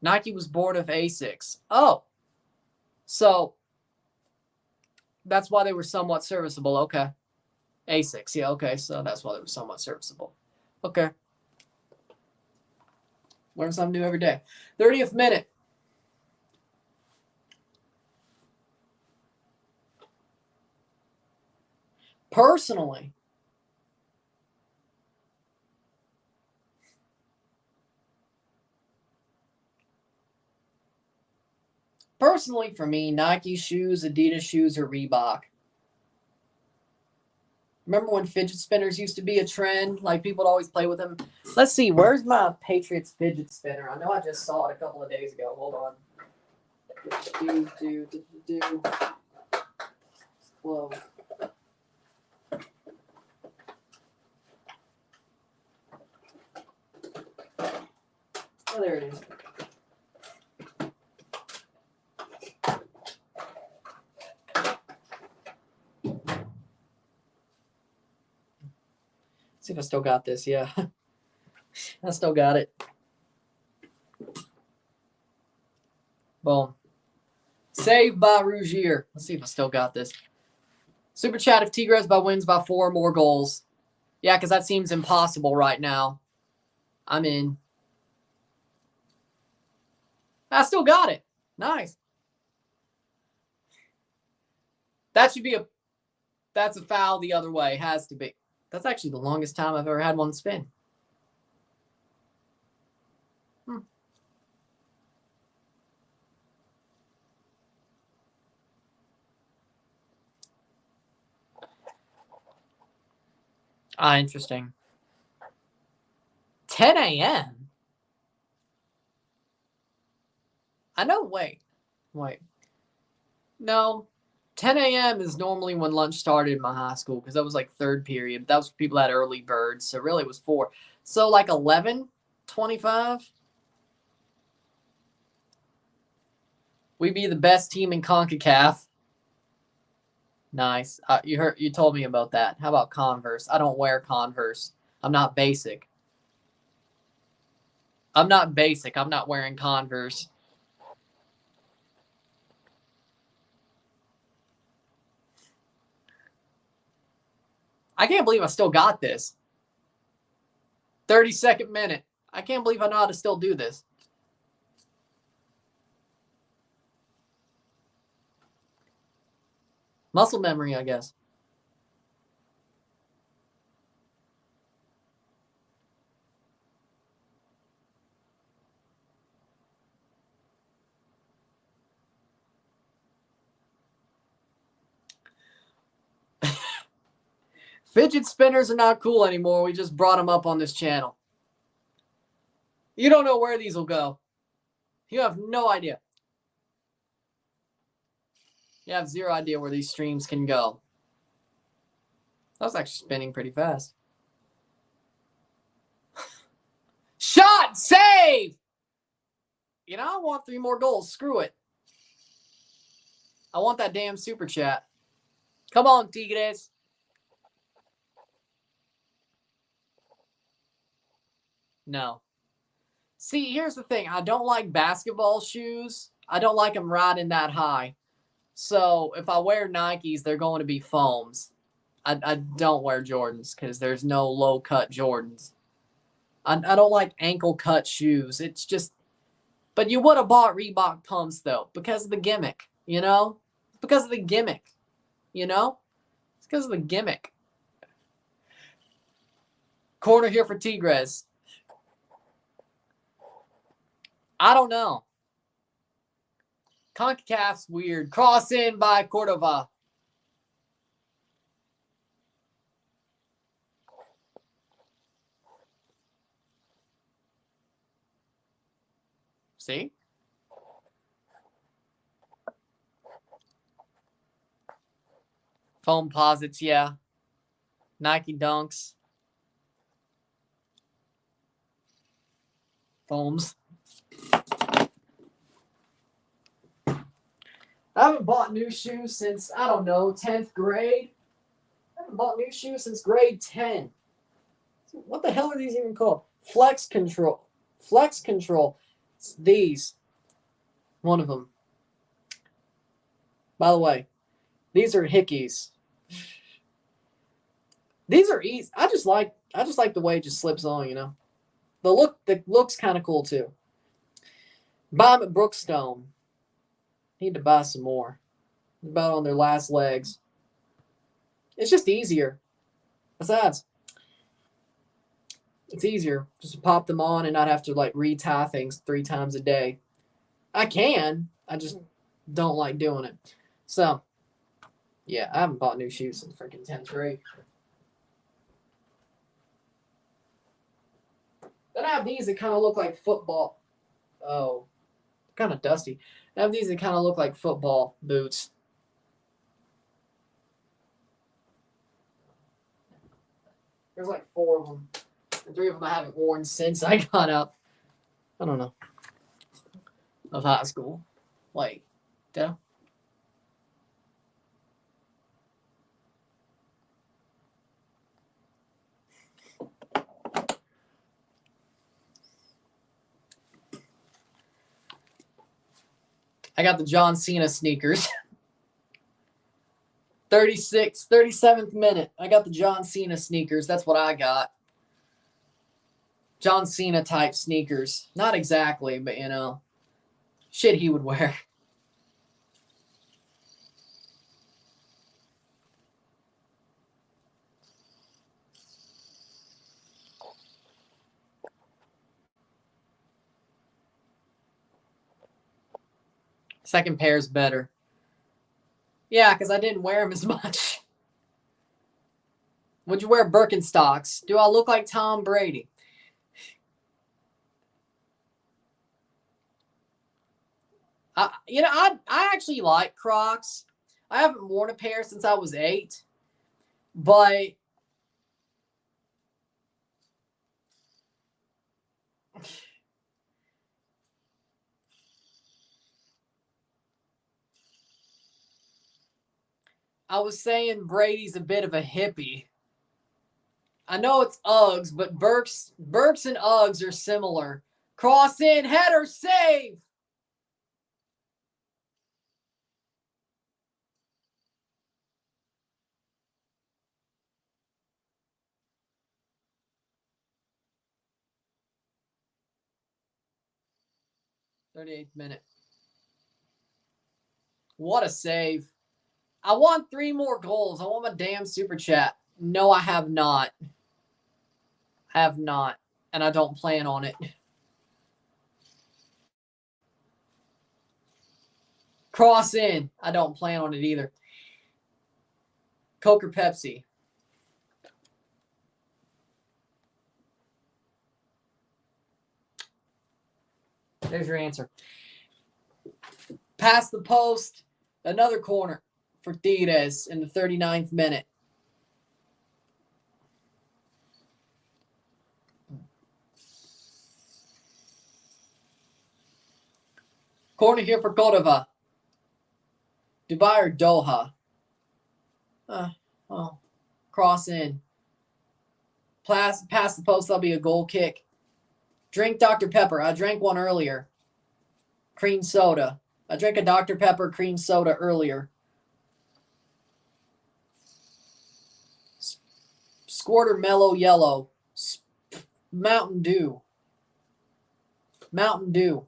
Nike was born of Asics. Oh. So that's why they were somewhat serviceable. Okay. Asics. Yeah, okay. So that's why they were somewhat serviceable. Okay. Learn something new every day. 30th minute. Personally, for me, Nike shoes, Adidas shoes, or Reebok. Remember when fidget spinners used to be a trend? Like, people would always play with them. Let's see. Where's my Patriots fidget spinner? I know I just saw it a couple of days ago. Hold on. Whoa. Oh, there it is. See if I still got this. Yeah. I still got it. Boom. Saved by Rougier. Let's see if I still got this. Super chat if Tigres wins by 4 more goals. Yeah, because that seems impossible right now. I'm in. I still got it. Nice. That should be that's a foul the other way. Has to be. That's actually the longest time I've ever had one spin. Interesting. 10 a.m.? I know, wait. No. 10 a.m. is normally when lunch started in my high school because that was like third period. That was for people that had early birds, so really it was 4. So like 11:25. We'd be the best team in Concacaf. Nice. You told me about that. How about Converse? I don't wear Converse. I'm not basic. I'm not wearing Converse. I can't believe I still got this. 32nd minute. I can't believe I know how to still do this. Muscle memory, I guess. Fidget spinners are not cool anymore. We just brought them up on this channel. You don't know where these will go. You have no idea. You have 0 idea where these streams can go. That was actually spinning pretty fast. Shot! Save! You know, I want 3 more goals. Screw it. I want that damn super chat. Come on, Tigres. No. See, here's the thing. I don't like basketball shoes. I don't like them riding that high. So if I wear Nikes, they're going to be foams. I don't wear Jordans because there's no low-cut Jordans. I don't like ankle-cut shoes. It's just... But you would have bought Reebok pumps, though, because of the gimmick, you know? Because of the gimmick, you know? It's because of the gimmick. Corner here for Tigres. I don't know. Concacaf's weird. Cross in by Cordova. See? Foam posits, yeah. Nike Dunks. Foams. I haven't bought new shoes since, I don't know, 10th grade. I haven't bought new shoes since grade 10. What the hell are these even called? Flex Control. Flex Control. It's these. One of them. By the way, these are Hickeys. These are easy. I just like the way it just slips on, you know. The look's kind of cool too. Buy them at Brookstone. Need to buy some more. About on their last legs. It's just easier. Besides, it's easier just to pop them on and not have to like retie things 3 times a day. I can. I just don't like doing it. So, yeah, I haven't bought new shoes since freaking 10th grade. Then I have these that kind of look like football. Oh, kind of dusty. I have these that kind of look like football boots. There's like 4 of them. And 3 of them I haven't worn since I got out, I don't know, of high school. Like, yeah. I got the John Cena sneakers. 37th minute. I got the John Cena sneakers. That's what I got. John Cena type sneakers. Not exactly, but you know, shit he would wear. Second pair's better. Yeah, because I didn't wear them as much. Would you wear Birkenstocks? Do I look like Tom Brady? I actually like Crocs. I haven't worn a pair since I was 8, but I was saying Brady's a bit of a hippie. I know it's Uggs, but Birks and Uggs are similar. Cross in, header, save. '38th minute. What a save. I want 3 more goals. I want my damn super chat. No, I have not. Have not. And I don't plan on it. Cross in. I don't plan on it either. Coke or Pepsi? There's your answer. Past the post. Another corner for Tigres in the 39th minute. Corner here for Cordova. Dubai or Doha? Cross in. Past the post, that'll be a goal kick. Drink Dr. Pepper. I drank one earlier. Cream soda. I drank a Dr. Pepper cream soda earlier. Squirter Mellow Yellow. Mountain Dew. Mountain Dew.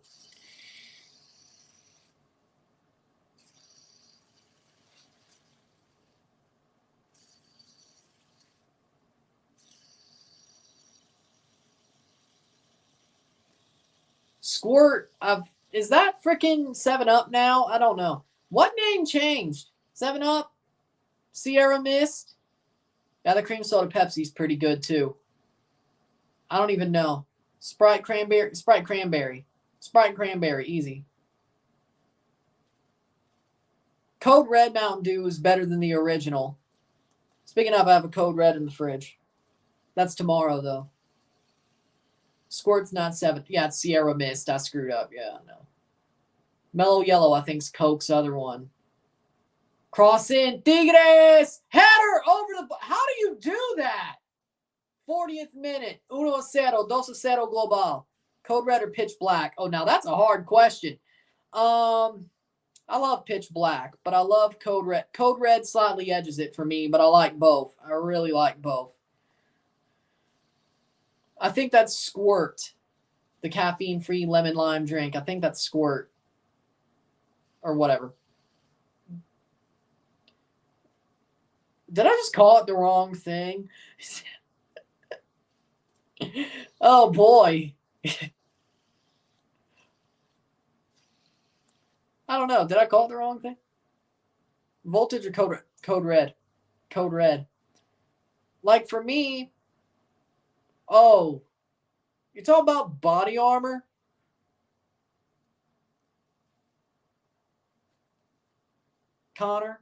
Squirt of is that freaking 7-Up now? I don't know. What name changed? 7-Up? Sierra Mist? Yeah, the cream soda Pepsi's pretty good too. I don't even know. Sprite cranberry. Sprite cranberry. Sprite cranberry. Easy. Code Red Mountain Dew is better than the original. Speaking of, I have a Code Red in the fridge. That's tomorrow, though. Squirt's not 7. Yeah, it's Sierra Mist. I screwed up. Yeah, I know. Mellow Yellow, I think, is Coke's other one. Cross in. Tigres! Header over the... How do you do that? 40th minute. 1-0. 2-0 global. Code Red or Pitch Black? Oh, now that's a hard question. I love Pitch Black, but I love Code Red. Code Red slightly edges it for me, but I like both. I really like both. I think that's Squirt, the caffeine-free lemon lime drink. I think that's Squirt or whatever. Did I just call it the wrong thing? Oh, boy. I don't know. Did I call it the wrong thing? Voltage or Code Red? Code Red. Like for me, oh, you're talking about body armor? Connor?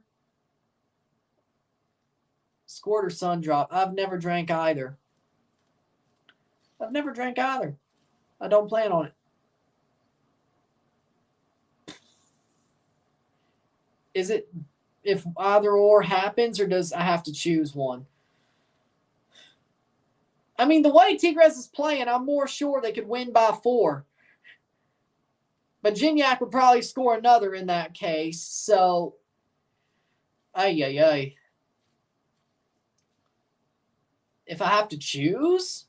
Squirt or Sun Drop? I've never drank either. I don't plan on it. Is it if either or happens, or does I have to choose one? I mean, the way Tigres is playing, I'm more sure they could win by 4. But Gignac would probably score another in that case. So, ay. If I have to choose,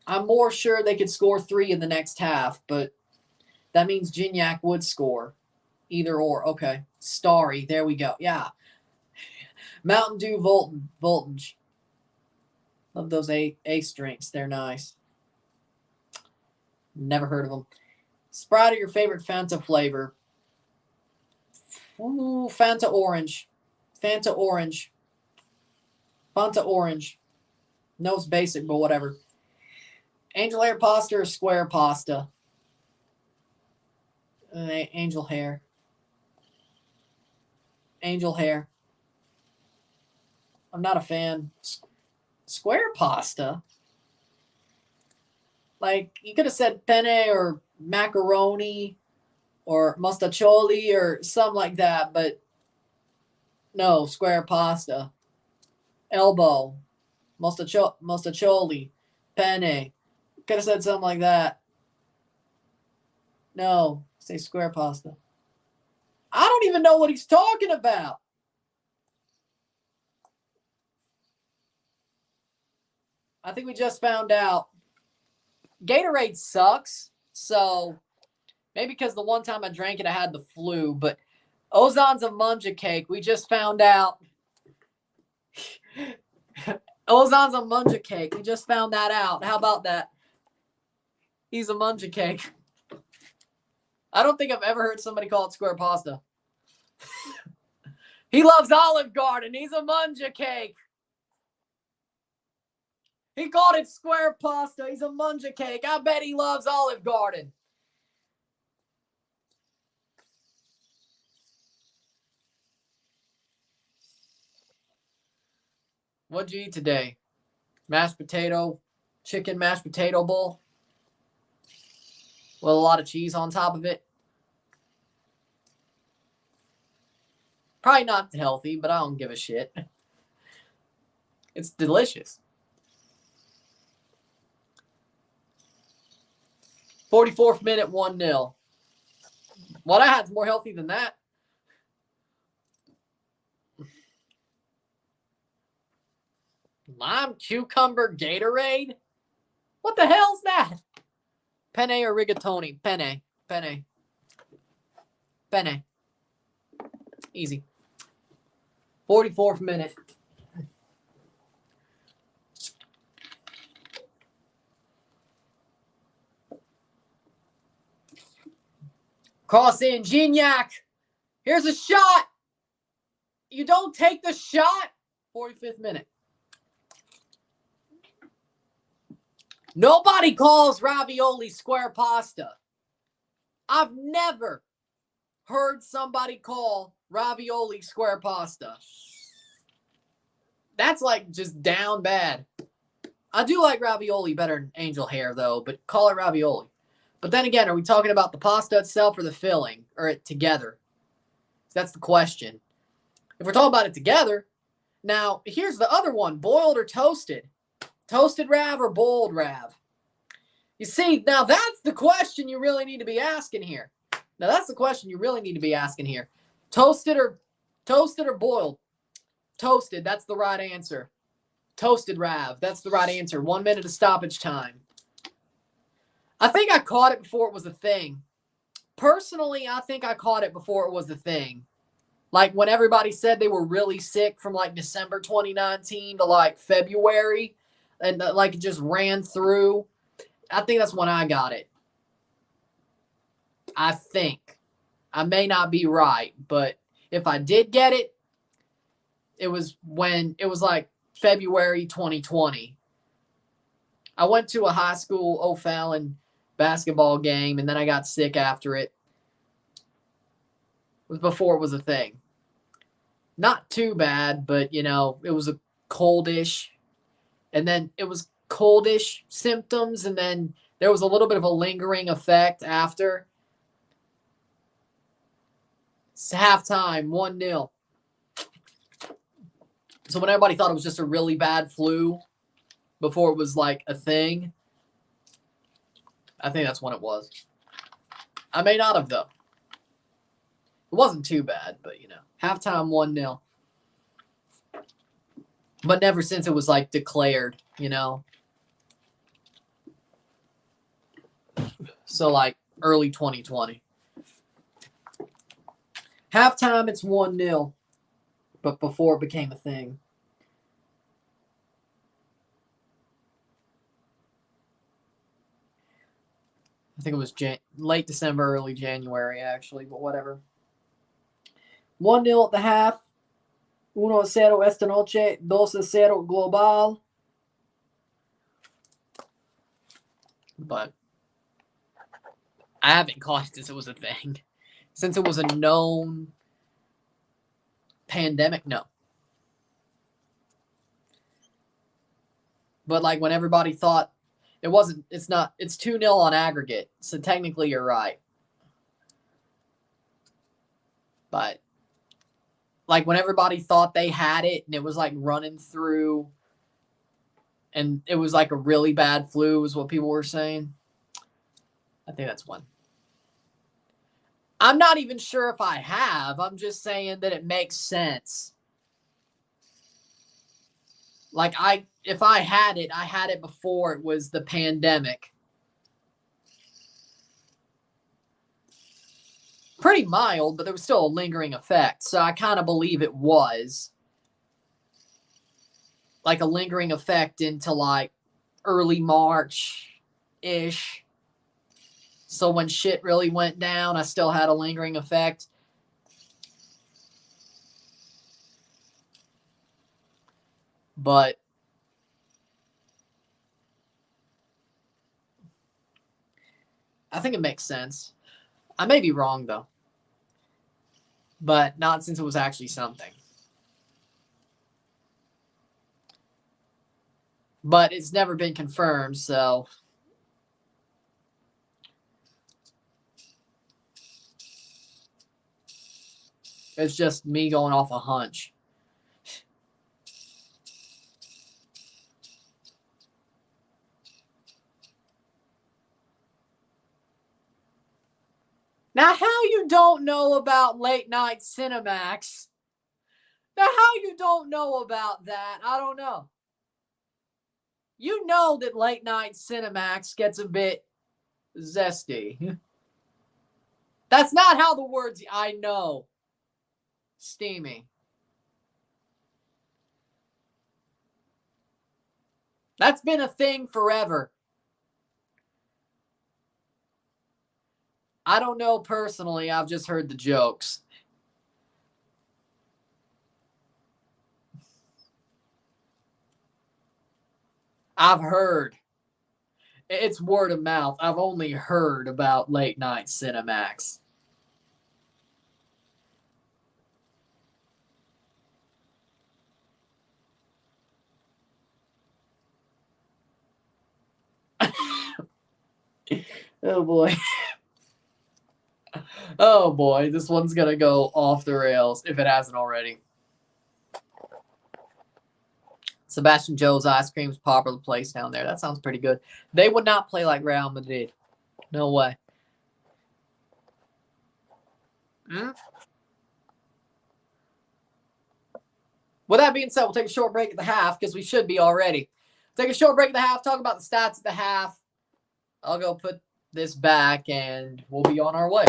I'm more sure they could score 3 in the next half. But that means Gignac would score. Either or. Okay. Starry. There we go. Yeah. Mountain Dew Voltage. Love those Ace drinks. They're nice. Never heard of them. Sprite or your favorite Fanta flavor? Ooh, Fanta Orange. Fanta Orange. No, it's basic, but whatever. Angel hair pasta or square pasta? Angel hair. Angel hair. I'm not a fan. Square pasta? Like, you could have said penne or macaroni or mostaccioli or something like that, but no, square pasta. Elbow. Mostaccioli. Penne. Could have said something like that. No, say square pasta. I don't even know what he's talking about. I think we just found out. Gatorade sucks, so maybe because the one time I drank it, I had the flu, but Ozon's a munja cake. We just found out. Ozon's a munja cake. We just found that out. How about that? He's a munja cake. I don't think I've ever heard somebody call it square pasta. He loves Olive Garden. He's a munja cake. He called it square pasta. He's a munja cake. I bet he loves Olive Garden. What'd you eat today? Mashed potato, chicken mashed potato bowl with a lot of cheese on top of it. Probably not healthy, but I don't give a shit. It's delicious. 44th minute, 1-0. What I had's more healthy than that. Lime cucumber Gatorade? What the hell's that? Penne or rigatoni? Penne. Easy. 44th minute. Cross in, Gignac. Here's a shot. You don't take the shot. 45th minute. Nobody calls ravioli square pasta. I've never heard somebody call ravioli square pasta. That's like just down bad. I do like ravioli better than angel hair, though, but call it ravioli. But then again, are we talking about the pasta itself or the filling, or it together? That's the question. If we're talking about it together, now here's the other one: boiled or toasted? Toasted rav or boiled rav? You see, now that's the question you really need to be asking here. Toasted or boiled? Toasted, that's the right answer. Toasted rav, that's the right answer. 1 minute of stoppage time. I think I caught it before it was a thing. Personally, I think I caught it before it was a thing. Like when everybody said they were really sick from like December 2019 to like February, and like it just ran through. I think that's when I got it. I think. I may not be right, but if I did get it, it was when it was like February 2020. I went to a high school O'Fallon basketball game, and then I got sick after it. It was before it was a thing. Not too bad, but, you know, it was a coldish. And then it was coldish symptoms, and then there was a little bit of a lingering effect after. It's halftime, 1-0. So when everybody thought it was just a really bad flu before it was like a thing, I think that's when it was. I may not have, though. It wasn't too bad, but, you know, halftime 1-0. But never since it was, like, declared, you know. So, like, early 2020. Halftime, it's 1-0. But before it became a thing. I think it was late December, early January, actually, but whatever. 1-0 at the half. 1-0 esta noche. 2-0 global. But I haven't caught it since it was a thing. Since it was a known pandemic, no. But like when everybody thought it wasn't, it's 2-0 on aggregate. So technically you're right. But like when everybody thought they had it and it was like running through and it was like a really bad flu is what people were saying. I think that's one. I'm not even sure if I have. I'm just saying that it makes sense. Like if I had it before it was the pandemic. Pretty mild, but there was still a lingering effect. So I kind of believe it was like a lingering effect into like early March-ish. So when shit really went down, I still had a lingering effect. But I think it makes sense. I may be wrong, though. But not since it was actually something. But it's never been confirmed, so... It's just me going off a hunch. Now, how you don't know about late night Cinemax? Now, how you don't know about that, I don't know. You know that late night Cinemax gets a bit zesty. That's not how the words I know. Steamy. That's been a thing forever. I don't know personally. I've just heard the jokes. I've heard. It's word of mouth. I've only heard about late night Cinemax. Oh boy. Oh boy. This one's going to go off the rails if it hasn't already. Sebastian Joe's Ice Cream's popular place down there. That sounds pretty good. They would not play like Real Madrid. No way. With that being said, we'll take a short break at the half because we should be already. Take a short break at the half, talk about the stats at the half. I'll go put this back and we'll be on our way.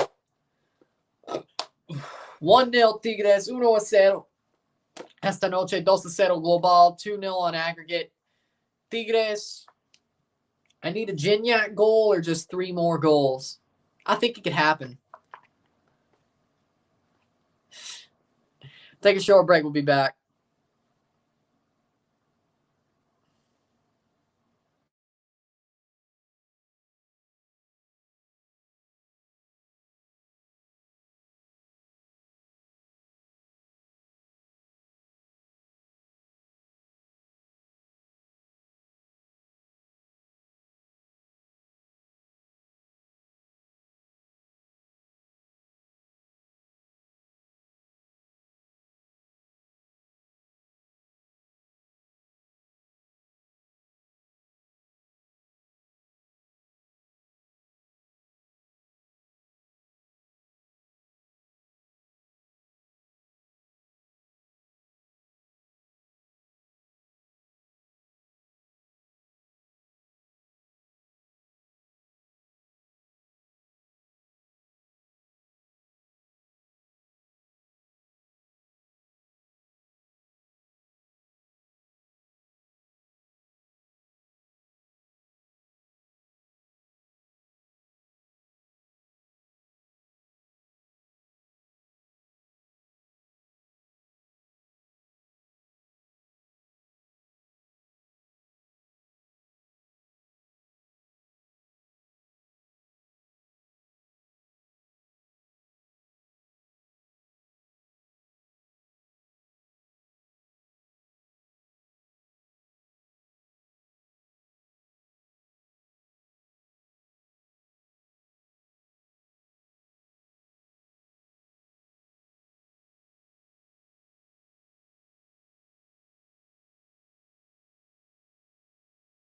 1-0 Tigres, 1-0. Esta noche 2-0 global, 2-0 on aggregate. Tigres, I need a Gignac goal or just 3 more goals. I think it could happen. Take a short break. We'll be back.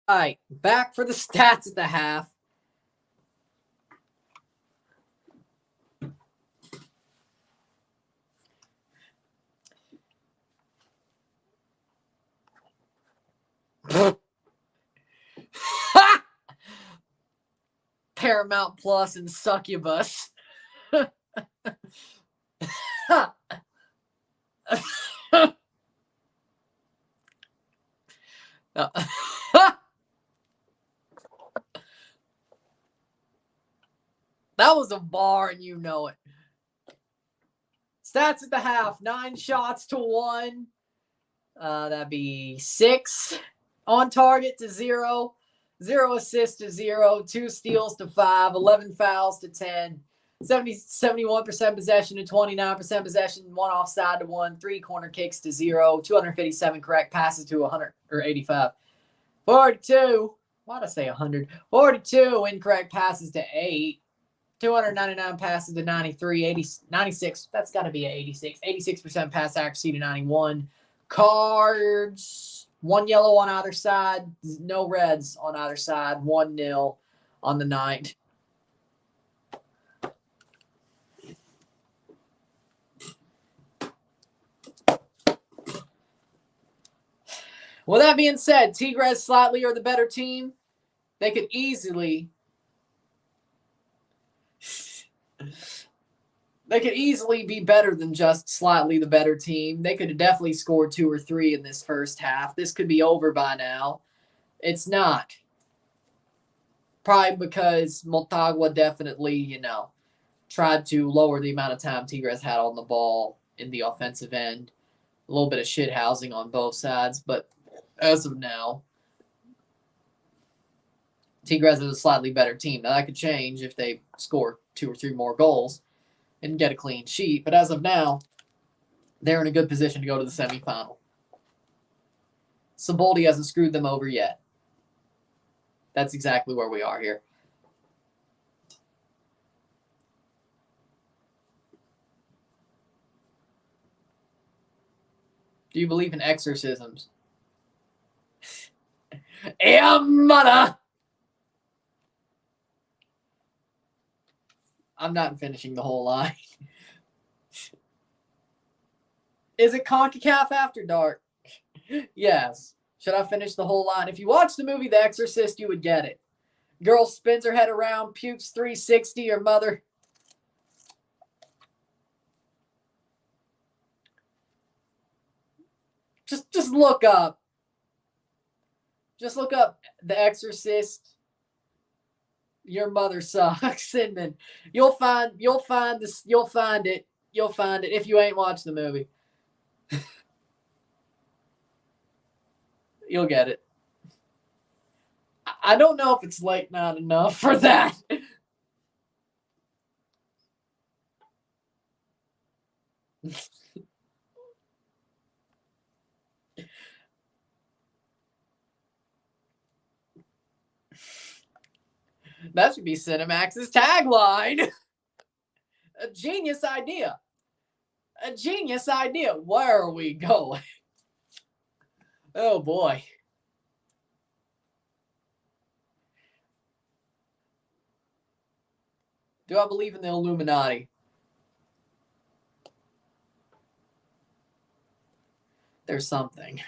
All right, back for the stats at the half. Paramount Plus and Succubus. That was a bar and you know it. Stats at the half. 9 shots to 1. That'd be 6 on target to 0. 0 assists to 0. 2 steals to 5. 11 fouls to 10. 71% possession to 29% possession. 1 offside to 1. 3 corner kicks to 0. 257 correct passes to 185. 42. Why'd I say 100? 42 incorrect passes to 8. 299 passes to 93, 96. That's got to be an 86. 86% pass accuracy to 91. Cards. 1 yellow on either side. No reds on either side. 1-0 on the night. With that being said, Tigres slightly are the better team. They could easily be better than just slightly the better team. They could have definitely scored 2 or 3 in this first half. This could be over by now. It's not. Probably because Motagua definitely, tried to lower the amount of time Tigres had on the ball in the offensive end. A little bit of shit housing on both sides, but as of now, Tigres is a slightly better team. Now, that could change if they score 2 or 3 more goals and get a clean sheet, but as of now, they're in a good position to go to the semifinal. Siboldi hasn't screwed them over yet. That's exactly where we are here. Do you believe in exorcisms? Yeah, mother! I'm not finishing the whole line. Is it Concacaf After Dark? Yes. Should I finish the whole line? If you watch the movie The Exorcist, you would get it. Girl spins her head around, pukes 360, her mother. Just look up. Just look up The Exorcist. Your mother sucks, and then you'll find this. You'll find it if you ain't watched the movie. You'll get it. I don't know if it's late not enough for that. That should be Cinemax's tagline. A genius idea. A genius idea. Where are we going? Oh, boy. Do I believe in the Illuminati? There's something.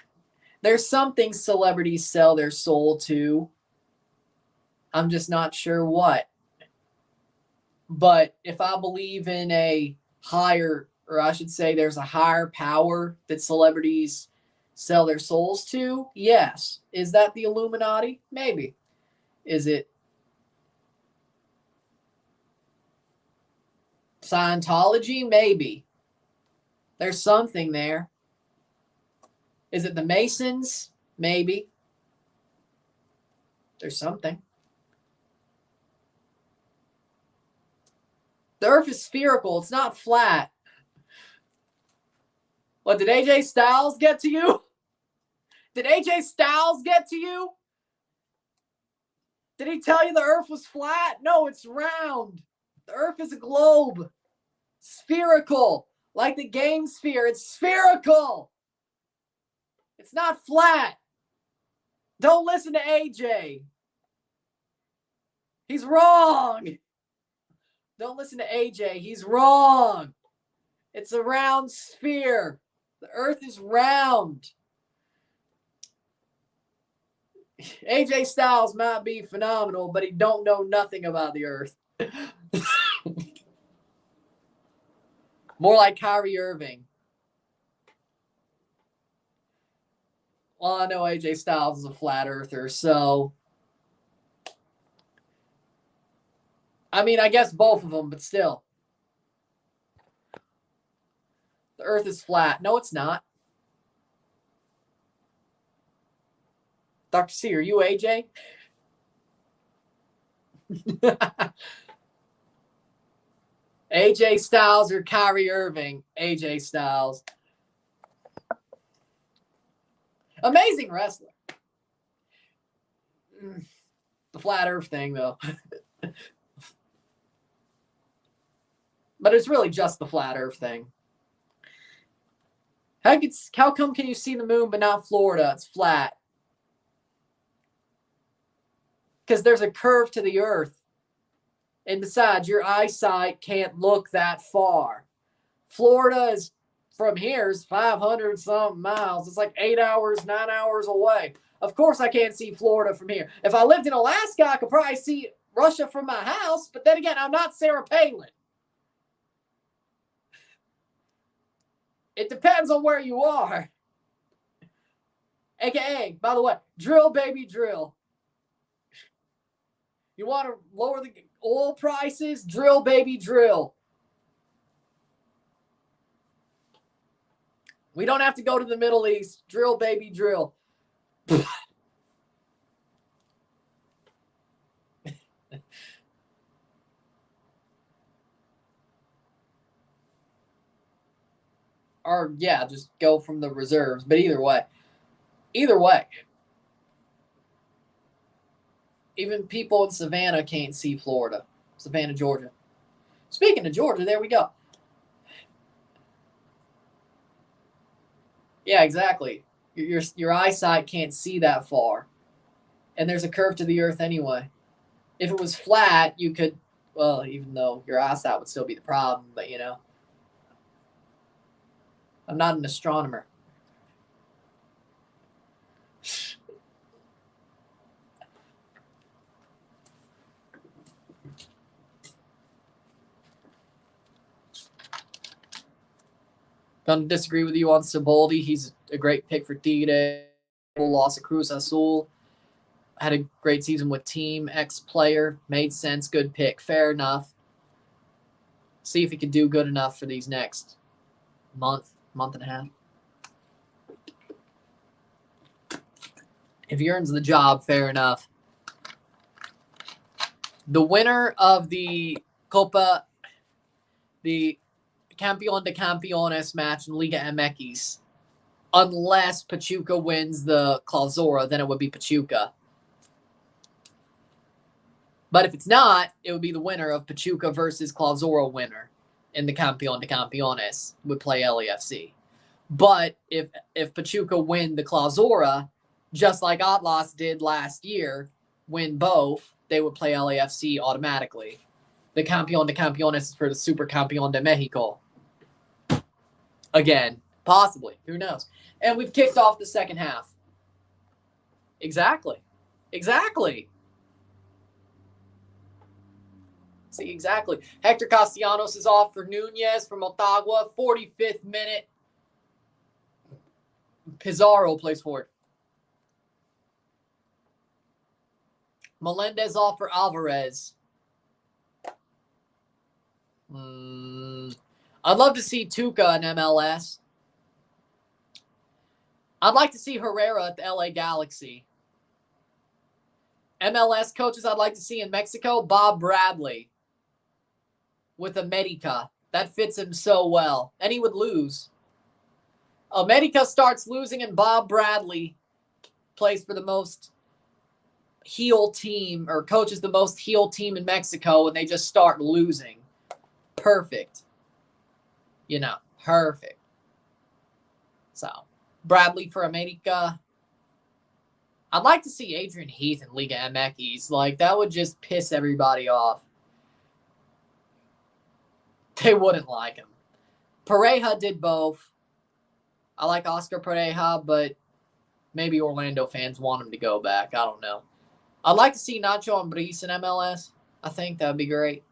There's something celebrities sell their soul to. I'm just not sure what. But if I believe in a higher, or I should say there's a higher power that celebrities sell their souls to, yes. Is that the Illuminati? Maybe. Is it Scientology? Maybe. There's something there. Is it the Masons? Maybe. There's something. The Earth is spherical. It's not flat. What, did AJ Styles get to you? Did AJ Styles get to you? Did he tell you the Earth was flat? No, it's round. The Earth is a globe. Spherical. Like the game sphere. It's spherical. It's not flat. Don't listen to AJ. He's wrong. Don't listen to AJ. He's wrong. It's a round sphere. The Earth is round. AJ Styles might be phenomenal, but he don't know nothing about the Earth. More like Kyrie Irving. Well, I know AJ Styles is a flat earther, so I mean, I guess both of them, but still. The Earth is flat. No, it's not. Dr. C, are you AJ? AJ Styles or Kyrie Irving? AJ Styles. Amazing wrestler. The flat Earth thing, though. But it's really just the flat Earth thing. How come can you see the moon but not Florida? It's flat. Because there's a curve to the Earth. And besides, your eyesight can't look that far. Florida is, from here, is 500-something miles. It's like 8 hours, 9 hours away. Of course I can't see Florida from here. If I lived in Alaska, I could probably see Russia from my house. But then again, I'm not Sarah Palin. It depends on where you are. AKA, by the way, drill, baby, drill. You want to lower the oil prices? Drill, baby, drill. We don't have to go to the Middle East. Drill, baby, drill. Or, yeah, just go from the reserves. But either way, even people in Savannah can't see Florida. Savannah, Georgia. Speaking of Georgia, there we go. Yeah, exactly. Your eyesight can't see that far. And there's a curve to the earth anyway. If it was flat, you could, well, even though your eyesight would still be the problem, but I'm not an astronomer. Gonna disagree with you on Siboldi. He's a great pick for Tigres. Lost to Cruz Azul. Had a great season with team. Ex-player. Made sense. Good pick. Fair enough. See if he can do good enough for these next month and a half. If he earns the job, fair enough. The winner of the Copa, the Campeón de Campeones match in Liga MX, unless Pachuca wins the Clausura, then it would be Pachuca. But if it's not, it would be the winner of Pachuca versus Clausura winner in the Campeón de Campeones would play LAFC. But if Pachuca win the Clausura, just like Atlas did last year, win both, they would play LAFC automatically. The Campeón de Campeones is for the Super Campeón de Mexico. Again, possibly. Who knows? And we've kicked off the second half. Exactly. See, exactly. Hector Castellanos is off for Nunez from Motagua. 45th minute. Pizarro plays forward. Melendez off for Alvarez. I'd love to see Tuca in MLS. I'd like to see Herrera at the LA Galaxy. MLS coaches I'd like to see in Mexico, Bob Bradley with America. That fits him so well. And he would lose. America starts losing and Bob Bradley plays for the most heel team or coaches the most heel team in Mexico and they just start losing. Perfect. Perfect. So, Bradley for America. I'd like to see Adrian Heath in Liga MX. Like, that would just piss everybody off. They wouldn't like him. Pareja did both. I like Oscar Pareja, but maybe Orlando fans want him to go back. I don't know. I'd like to see Nacho Ambriz in MLS. I think that would be great.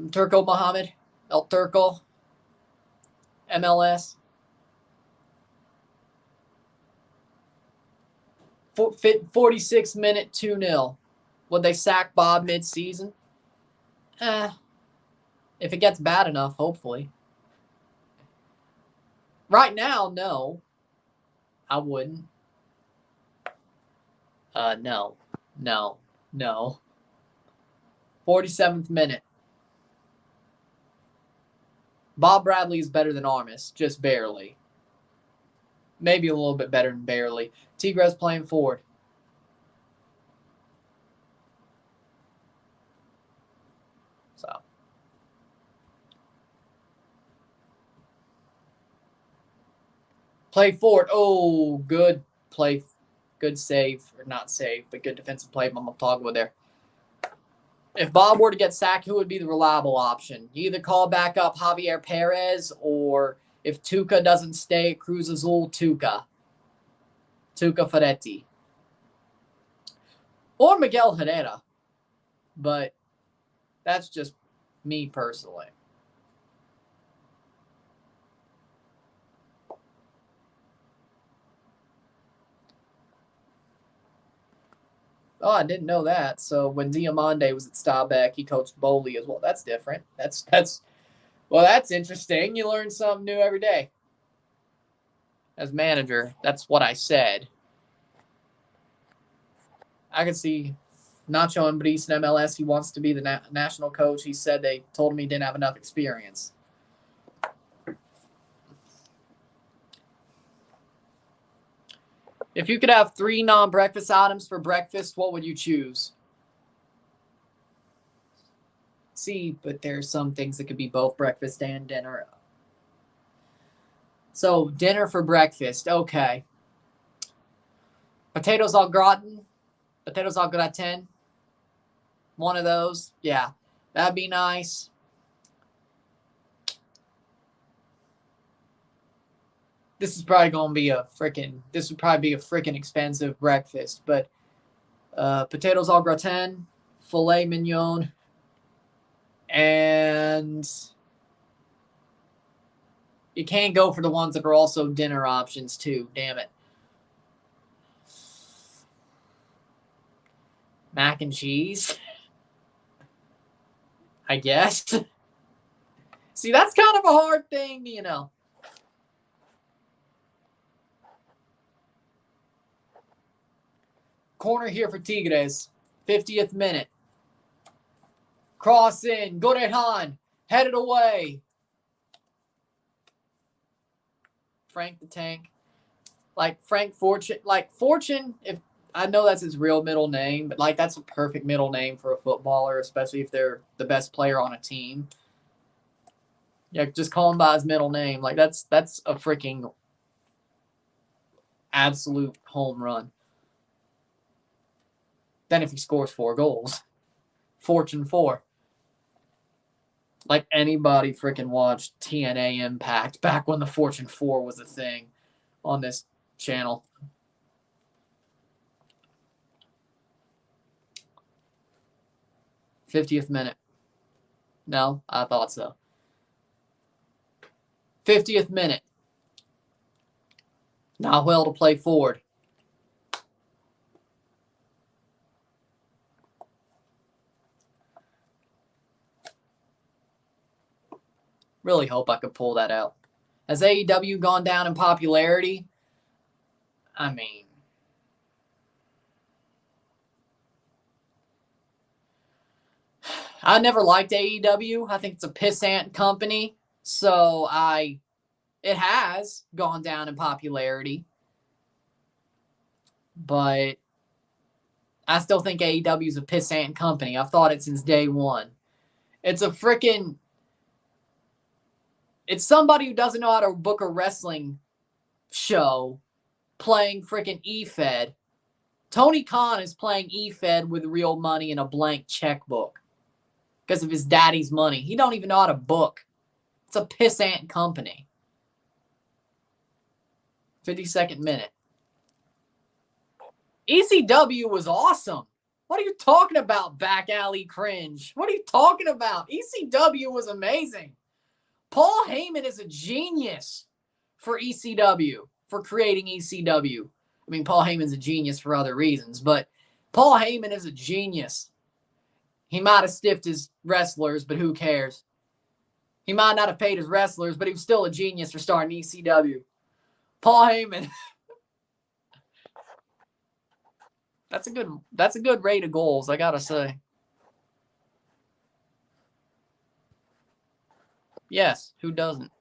Turco Mohamed, El Turco, MLS. 46 minute 2-0. Would they sack Bob mid-season? If it gets bad enough, hopefully. Right now, no. I wouldn't. No. 47th minute. Bob Bradley is better than Armas, just barely. Maybe a little bit better than barely. Tigres playing forward. So. Play forward. Oh, good play. Good save. Or not save, but good defensive play by Motagua there. If Bob were to get sacked, who would be the reliable option? You either call back up Javier Perez, or if Tuca doesn't stay at Cruz Azul, Tuca Ferretti. Or Miguel Herrera. But that's just me personally. Oh, I didn't know that. So when Diamande was at Scotiabank, he coached Bowley as well. That's different. Well, that's interesting. You learn something new every day. As manager, that's what I said. I could see Nacho Ambriz in MLS. He wants to be the national coach. He said they told him he didn't have enough experience. If you could have 3 non-breakfast items for breakfast, what would you choose? See, but there's some things that could be both breakfast and dinner. So, dinner for breakfast, okay. Potatoes au gratin, potatoes au gratin. One of those, yeah, that'd be nice. This is probably going to be this would probably be a freaking expensive breakfast, but potatoes au gratin, filet mignon, and you can't go for the ones that are also dinner options too. Damn it. Mac and cheese, I guess. See, that's kind of a hard thing, you know. Corner here for Tigres. 50th minute. Cross in. Gorehan. Headed away. Frank the Tank. Like Frank Fortune. Like Fortune, if I know that's his real middle name, but like that's a perfect middle name for a footballer, especially if they're the best player on a team. Yeah, just call him by his middle name. Like that's a freaking absolute home run. Then if he scores 4 goals, Fortune 4. Like anybody freaking watched TNA Impact back when the Fortune 4 was a thing on this channel. '50th minute. No, I thought so. 50th minute. Nahuel to play forward. Really hope I could pull that out. Has AEW gone down in popularity? I mean, I never liked AEW. I think it's a pissant company. So it has gone down in popularity. But I still think AEW is a pissant company. I've thought it since day one. It's somebody who doesn't know how to book a wrestling show playing freaking eFed. Tony Khan is playing eFed with real money and a blank checkbook because of his daddy's money. He don't even know how to book. It's a pissant company. 52nd minute. ECW was awesome. What are you talking about, back alley cringe? What are you talking about? ECW was amazing. Paul Heyman is a genius for ECW, for creating ECW. I mean, Paul Heyman's a genius for other reasons, but Paul Heyman is a genius. He might have stiffed his wrestlers, but who cares? He might not have paid his wrestlers, but he was still a genius for starting ECW. Paul Heyman. That's a good rate of goals, I gotta say. Yes, who doesn't?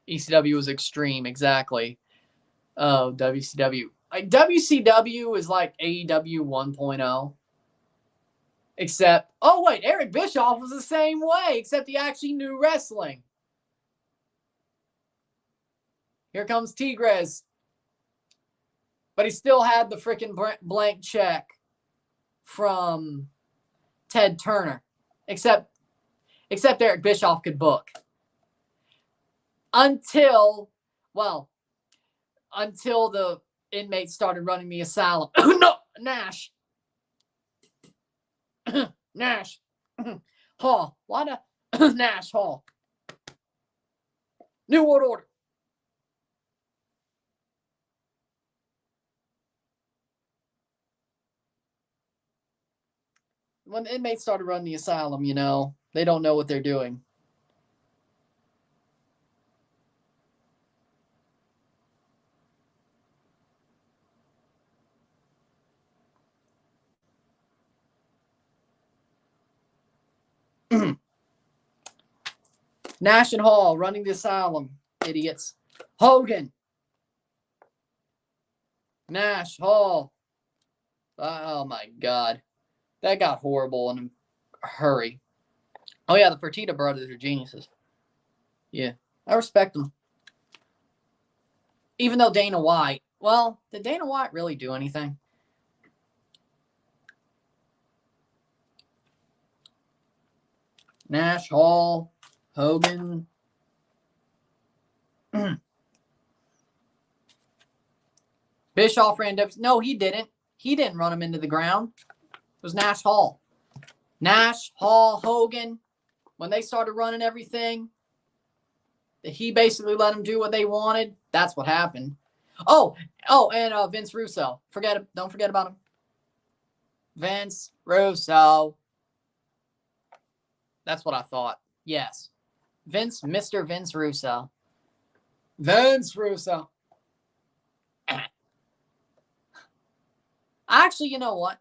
ECW was extreme, exactly. Oh, WCW. WCW is like AEW 1.0. Except, oh wait, Eric Bischoff was the same way, except he actually knew wrestling. Here comes Tigres. But he still had the freaking blank check from Ted Turner. Except Eric Bischoff could book. Until the inmates started running the asylum. No, Nash. Nash. Hall. Why not? Nash Hall. New World Order. when the inmates started running the asylum, you know, they don't know what they're doing. Nash and Hall running the asylum. Idiots. Hogan. Nash, Hall. Oh my God. That got horrible in a hurry. Oh yeah, the Fertitta brothers are geniuses. Yeah, I respect them. Even though Dana White, well, did Dana White really do anything? Nash, Hall, Hogan. Bischoff ran up. No, he didn't. He didn't run him into the ground. It was Nash, Hall. Nash, Hall, Hogan. When they started running everything, he basically let them do what they wanted. That's what happened. And Vince Russo. Don't forget about him. Vince Russo. That's what I thought. Yes. Mr. Vince Russo. Vince Russo. Actually, you know what?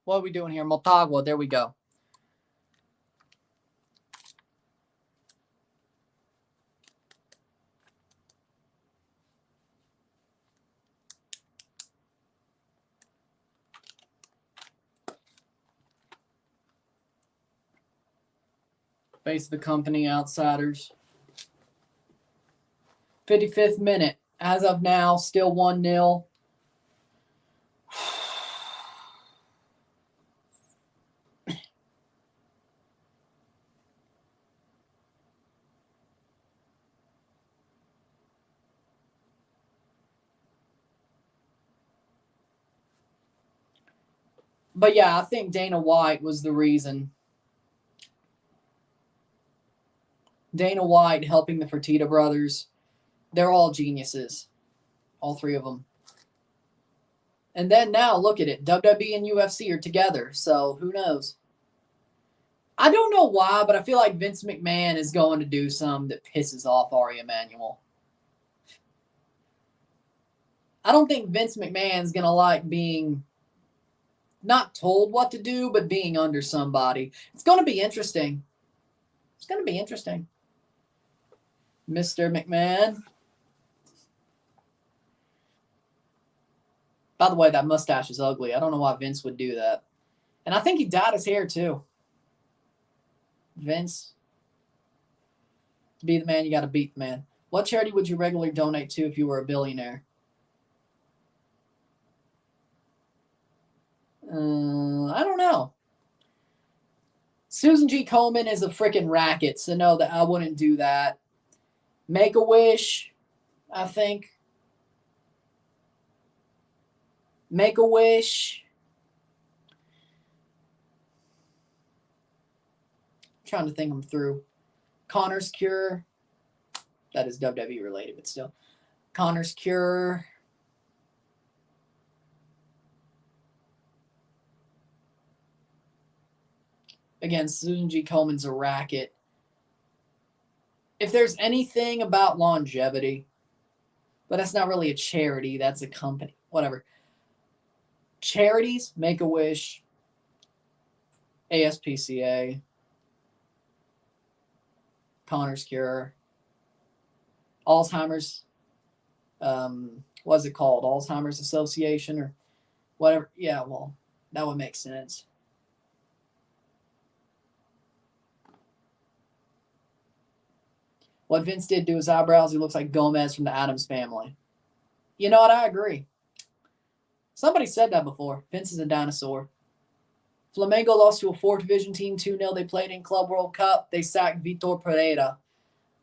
What are we doing here? Motagua. There we go. Face of the company, outsiders. 55th minute. As of now, still 1-0. But yeah, I think Dana White was the reason. Dana White helping the Fertitta brothers. They're all geniuses. All three of them. And then now, look at it. WWE and UFC are together. So who knows? I don't know why, but I feel like Vince McMahon is going to do something that pisses off Ari Emanuel. I don't think Vince McMahon's going to like being not told what to do, but being under somebody. It's going to be interesting. It's going to be interesting. Mr. McMahon. By the way, that mustache is ugly. I don't know why Vince would do that. And I think he dyed his hair too. Vince. To be the man, you got to beat the man. What charity would you regularly donate to if you were a billionaire? I don't know. Susan G. Komen is a freaking racket, so no, that I wouldn't do that. Make-A-Wish, I think. Make-A-Wish. I'm trying to think them through. Connor's Cure. That is WWE related, but still. Connor's Cure. Again, Susan G. Komen's a racket. If there's anything about longevity, but that's not really a charity, that's a company, whatever. Charities, Make-A-Wish, ASPCA, Connor's Cure, Alzheimer's, what's it called? Alzheimer's Association or whatever. Yeah, well, that would make sense. What Vince did to his eyebrows, he looks like Gomez from the Addams Family. You know what? I agree. Somebody said that before. Vince is a dinosaur. Flamengo lost to a 4th division team 2-0. They played in Club World Cup. They sacked Vitor Pereira.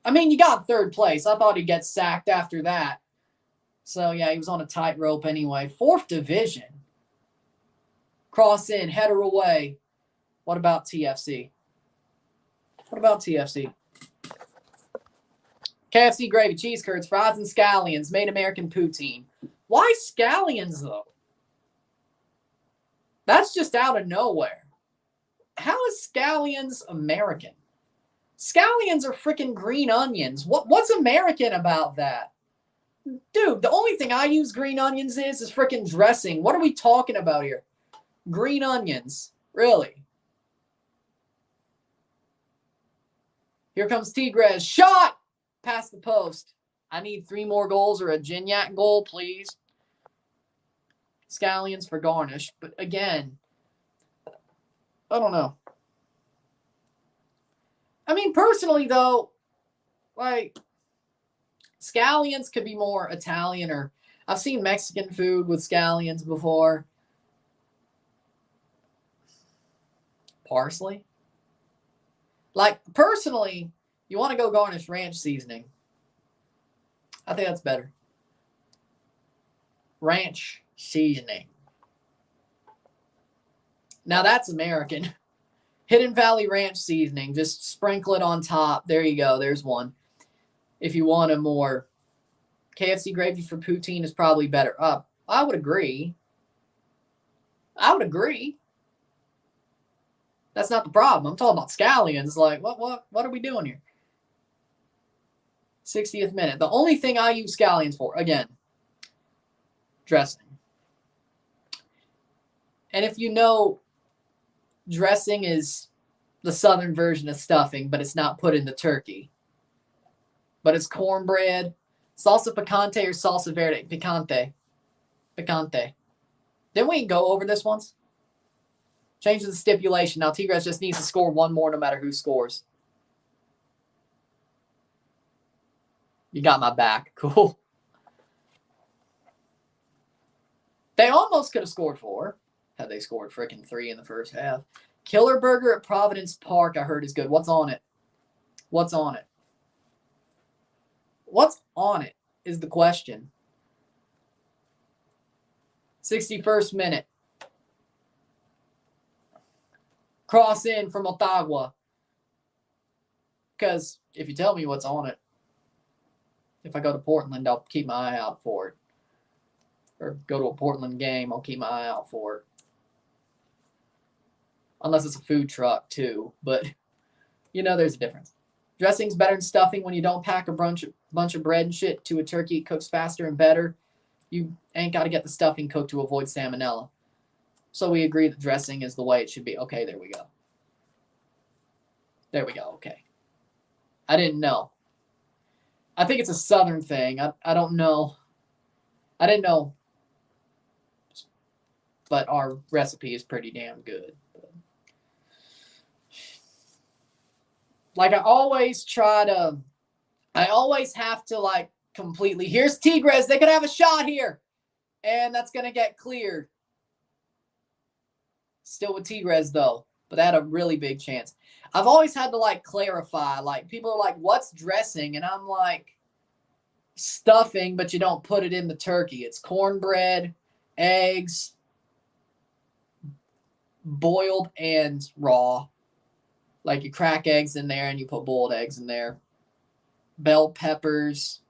I mean, you got 3rd place. I thought he'd get sacked after that. So, yeah, he was on a tightrope anyway. 4th division. Cross in, header away. What about TFC? What about TFC? KFC gravy, cheese curds, fries, and scallions. Made American poutine. Why scallions, though? That's just out of nowhere. How is scallions American? Scallions are freaking green onions. What's American about that? Dude, the only thing I use green onions is freaking dressing. What are we talking about here? Green onions. Really? Here comes Tigres. Shot! Past the post. I need 3 more goals or a Gignac goal, please. Scallions for garnish. But again, I don't know. I mean, personally, though, like, scallions could be more Italian, or I've seen Mexican food with scallions before. Parsley. Like, personally, you want to go garnish ranch seasoning. I think that's better. Ranch seasoning. Now that's American. Hidden Valley Ranch seasoning. Just sprinkle it on top. There you go. There's one. If you want a more KFC gravy for poutine is probably better. I would agree. That's not the problem. I'm talking about scallions. Like, what are we doing here? 60th minute. The only thing I use scallions for, again, dressing. And if you know, dressing is the southern version of stuffing, but it's not put in the turkey. But it's cornbread, salsa picante or salsa verde. Picante. Didn't we go over this once? Change the stipulation. Now Tigres just needs to score 1 more no matter who scores. You got my back. Cool. They almost could have scored 4 had they scored freaking 3 in the first half. Killer Burger at Providence Park, I heard, is good. What's on it? What's on it? What's on it is the question. 61st minute. Cross in from Motagua. Because if you tell me what's on it, if I go to Portland, I'll keep my eye out for it. Or go to a Portland game, I'll keep my eye out for it. Unless it's a food truck, too. But, you know, there's a difference. Dressing's better than stuffing. When you don't pack a bunch of bread and shit to a turkey, it cooks faster and better. You ain't got to get the stuffing cooked to avoid salmonella. So we agree that dressing is the way it should be. Okay, there we go. There we go, okay. I didn't know. I think it's a southern thing. I don't know. I didn't know. But our recipe is pretty damn good. Like, I always have to, like, completely. Here's Tigres. They could have a shot here. And that's going to get cleared. Still with Tigres, though. But they had a really big chance. I've always had to, like, clarify. Like, people are like, what's dressing? And I'm like, stuffing, but you don't put it in the turkey. It's cornbread, eggs, boiled and raw. Like, you crack eggs in there and you put boiled eggs in there. Bell peppers,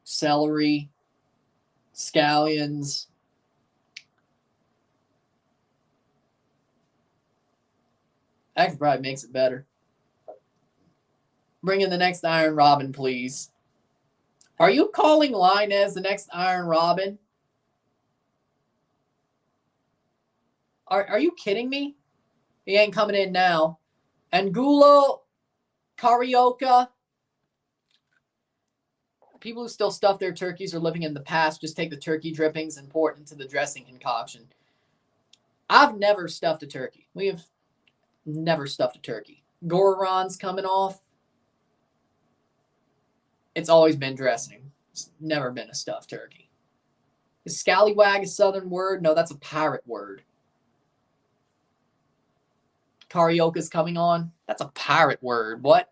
celery, scallions. Actually, probably makes it better. Bring in the next Iron Robin, please. Are you calling Lainez the next Iron Robin? Are you kidding me? He ain't coming in now. Angulo, Carioca. People who still stuff their turkeys are living in the past. Just take the turkey drippings and pour it into the dressing concoction. I've never stuffed a turkey. We have never stuffed a turkey. Goron's coming off. It's always been dressing. It's never been a stuffed turkey. Is scallywag a southern word? No, that's a pirate word. Carioca's coming on. That's a pirate word. What?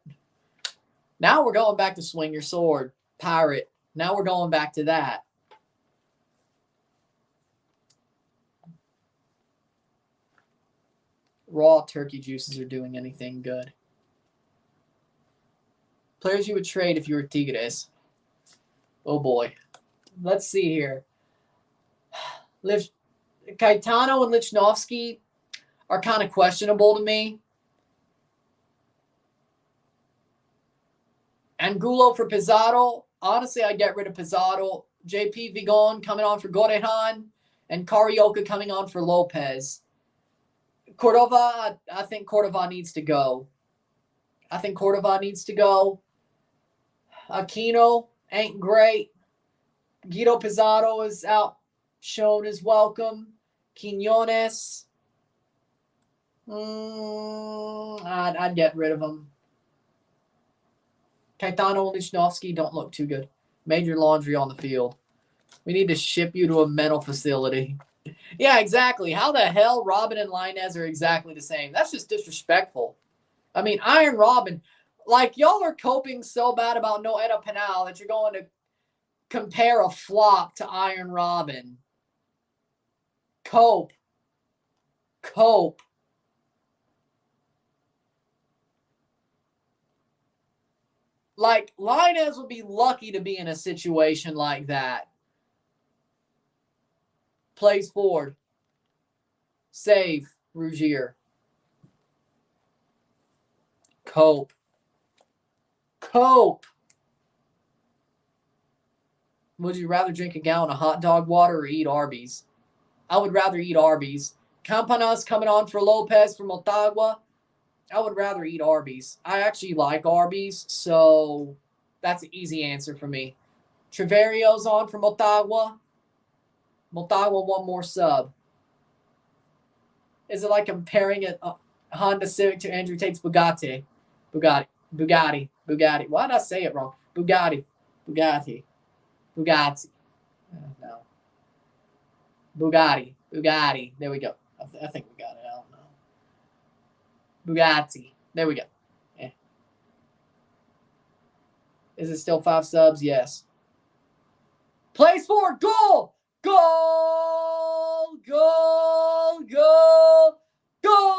Now we're going back to swing your sword. Pirate. Now we're going back to that. raw turkey juices are doing anything good. Players you would trade if you were Tigres. Oh boy. Let's see here. Caetano and Lichnowsky are kind of questionable to me. Angulo for Pizarro. Honestly, I'd get rid of Pizarro. JP Vigon coming on for Gorehan. And Carioca coming on for Lopez. Cordova, I think Cordova needs to go. Aquino ain't great. Guido Pizarro is out, shown his welcome. Quinones. I'd get rid of him. Caetano and Lichnowsky don't look too good. Major laundry on the field. We need to ship you to a mental facility. Yeah, exactly. How the hell Robin and Lainez are exactly the same? That's just disrespectful. I mean, Iron Robin, like y'all are coping so bad about no Noeta Penal that you're going to compare a flop to Iron Robin. Cope. Like, Lainez would be lucky to be in a situation like that. Plays forward. Save, Rougier. Cope. Would you rather drink a gallon of hot dog water or eat Arby's? I would rather eat Arby's. Campanas coming on for Lopez from Motagua. I would rather eat Arby's. I actually like Arby's, so that's an easy answer for me. Treverio's on for Motagua. Motagua, one more sub. Is it like comparing a Honda Civic to Andrew Tate's Bugatti? Bugatti. Why did I say it wrong? Bugatti. No. Bugatti. There we go. I think we got it. I don't know. Bugatti. There we go. Yeah. Is it still 5 subs? Yes. Plays for goal! Goal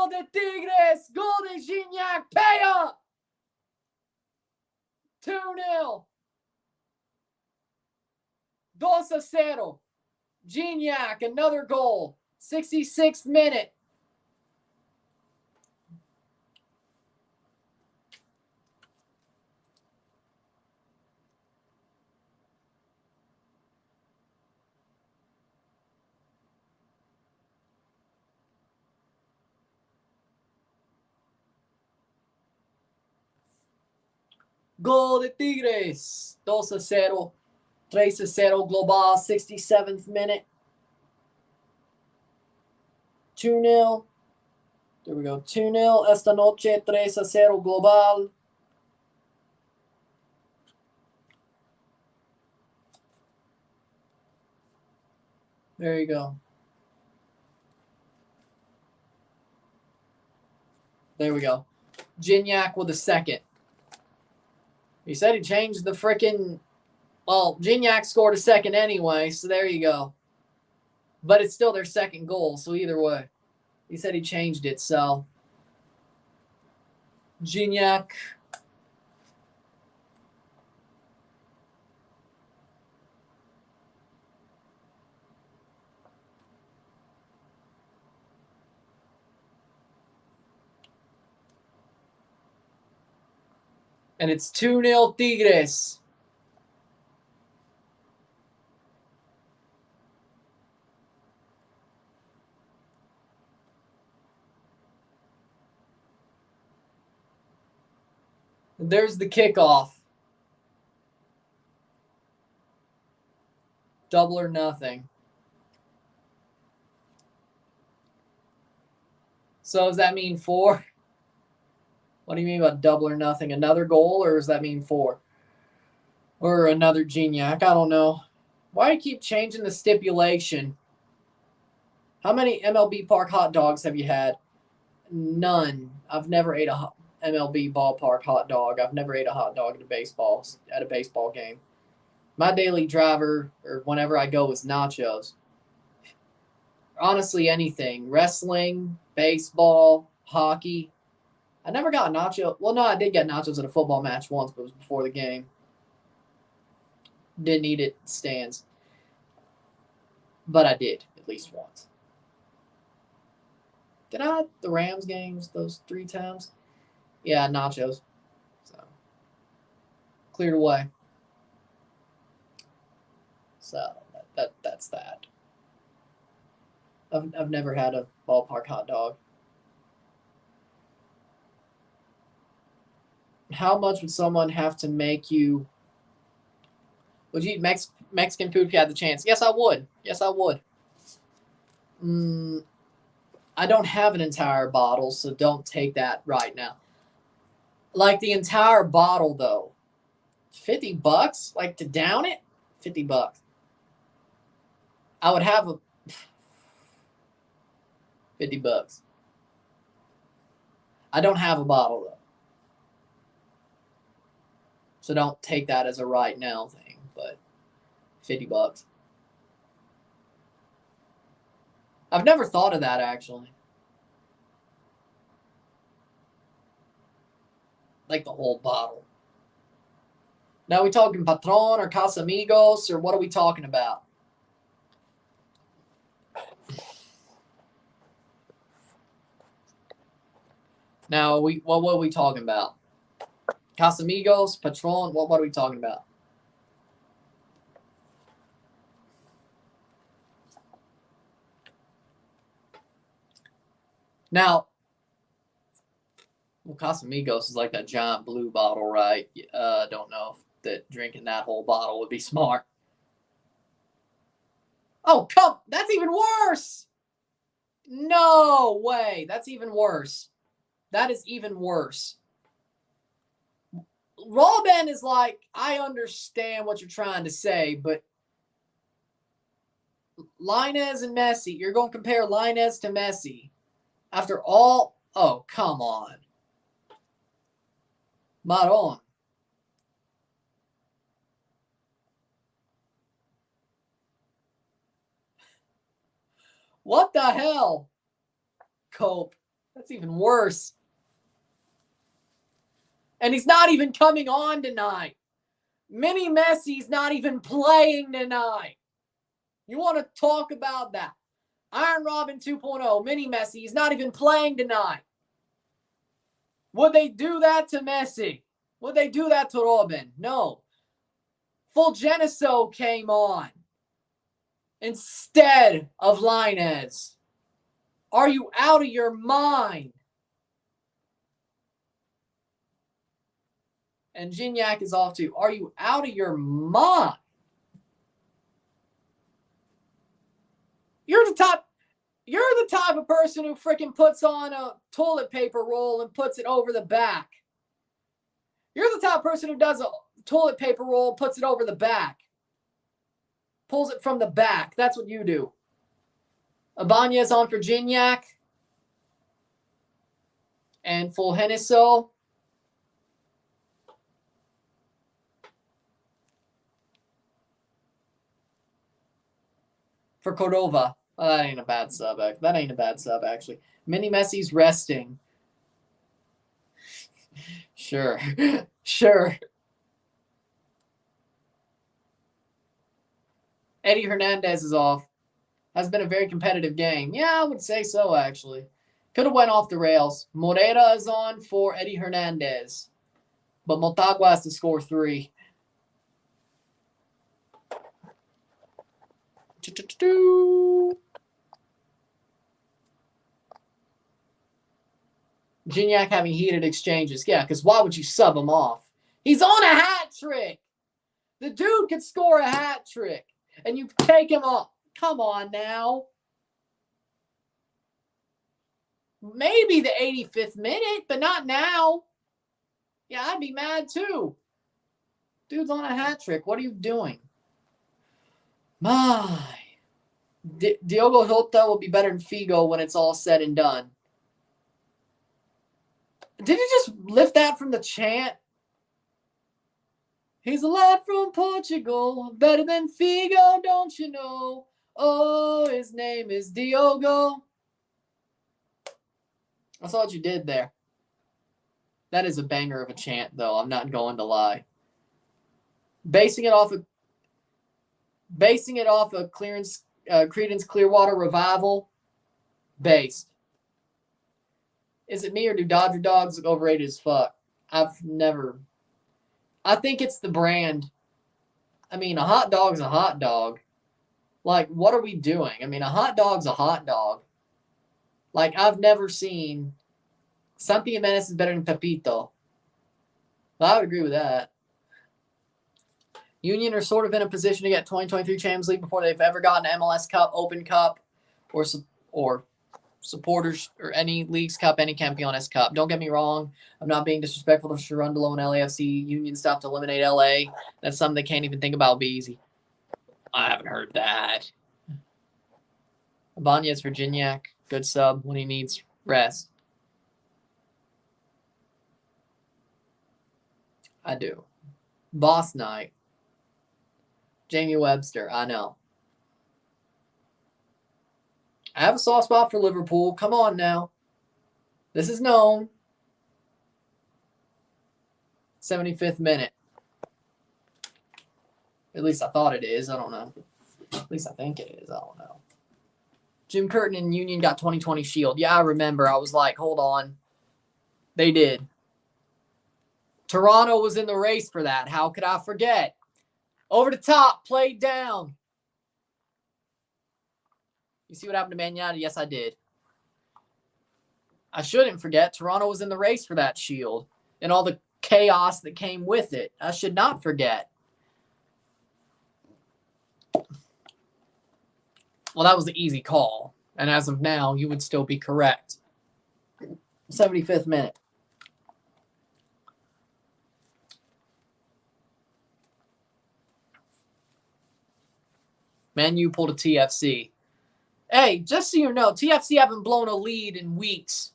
de Tigres! Goal de Gignac! Pay up! 2-0. 2-0. Gignac, another goal. 66th minute. Gol de Tigres. 2-0. 3-0 global. 67th minute. 2-0. There we go. 2-0 esta noche. 3-0 global. There you go. There we go. Gignac with a second. He said he changed the frickin'... Well, Gignac scored a second anyway, so there you go. But it's still their second goal, so either way. He said he changed it, so... Gignac. And it's 2-0 Tigres. And there's the kickoff. Double or nothing. So does that mean 4? What do you mean by double or nothing? Another goal, or does that mean 4? Or another Gignac? I don't know. Why do you keep changing the stipulation? How many MLB Park hot dogs have you had? None. I've never ate a MLB ballpark hot dog. I've never ate a hot dog at a baseball game. My daily driver, or whenever I go, is nachos. Honestly, anything. Wrestling, baseball, hockey. I never got nacho. Well, no, I did get nachos at a football match once, but it was before the game. Didn't eat it stands. But I did, at least once. Did I at the Rams games those 3 times? Yeah, nachos. So cleared away. So that's that. I've never had a ballpark hot dog. How much would someone have to make you? Would you eat Mexican food if you had the chance? Yes, I would. Yes, I would. I don't have an entire bottle, so don't take that right now. Like the entire bottle, though. $50? Like to down it? $50. I would have a $50. I don't have a bottle, though. So don't take that as a right now thing, but $50. I've never thought of that, actually. Like the whole bottle. Now, are we talking Patron or Casamigos, or what are we talking about? Now, what are we talking about? Casamigos, Patron, what are we talking about? Now, well, Casamigos is like that giant blue bottle, right? Don't know if that drinking that whole bottle would be smart. Oh, that's even worse. No way. That's even worse. That is even worse. Robin is like, I understand what you're trying to say, but Lainez and Messi, you're going to compare Lainez to Messi after all? Oh, come on. Maron. What the hell? Cope. That's even worse. And he's not even coming on tonight. Mini Messi's not even playing tonight. You want to talk about that? Iron Robin 2.0, Mini Messi, he's not even playing tonight. Would they do that to Messi? Would they do that to Robin? No. Fulgeniso came on instead of Lainez. Are you out of your mind? And Gignac is off too. Are you out of your mind? You're the type of person who freaking puts on a toilet paper roll and puts it over the back. You're the type of person who does a toilet paper roll, puts it over the back. Pulls it from the back. That's what you do. Ibanez on for Gignac. And Fulgeniso. For Cordova. Oh, that ain't a bad sub. That ain't a bad sub, actually. Mini Messi's resting. Sure. Sure. Eddie Hernandez is off. Has been a very competitive game. Yeah, I would say so, actually. Could have went off the rails. Morera is on for Eddie Hernandez. But Motagua has to score 3. Gignac having heated exchanges. Yeah, because why would you sub him off? He's on a hat trick. The dude could score a hat trick. And you take him off. Come on now. Maybe the 85th minute, but not now. Yeah, I'd be mad too. Dude's on a hat trick. What are you doing? My. Diogo Jota will be better than Figo when it's all said and done. Did you just lift that from the chant? He's a lad from Portugal, better than Figo, don't you know? Oh, his name is Diogo. I saw what you did there. That is a banger of a chant, though. I'm not going to lie. Basing it off of Creedence Clearwater Revival. Based. Is it me or do Dodger dogs look overrated as fuck? I've never. I think it's the brand. I mean, a hot dog's a hot dog. Like, what are we doing? I mean, a hot dog's a hot dog. Like, I've never seen something in Venice is better than Pepito. Well, I would agree with that. Union are sort of in a position to get 2023 Champions League before they've ever gotten MLS Cup, Open Cup, or Supporters or any Leagues Cup, any Campeones Cup. Don't get me wrong. I'm not being disrespectful to Sharundalo and LAFC Union stuff to eliminate LA. That's something they can't even think about. Will be easy. I haven't heard that. Ibanez Virginiak, good sub when he needs rest. I do. Boss Night. Jamie Webster, I know. I have a soft spot for Liverpool. Come on now. This is known. 75th minute. At least I thought it is. I don't know. At least I think it is. I don't know. Jim Curtin and Union got 2020 Shield. Yeah, I remember. I was like, hold on. They did. Toronto was in the race for that. How could I forget? Over the top, played down. You see what happened to Man United? Yes, I did. I shouldn't forget. Toronto was in the race for that Shield and all the chaos that came with it. I should not forget. Well, that was the easy call. And as of now, you would still be correct. 75th minute. Man U pulled a TFC. Hey, just so you know, TFC haven't blown a lead in weeks.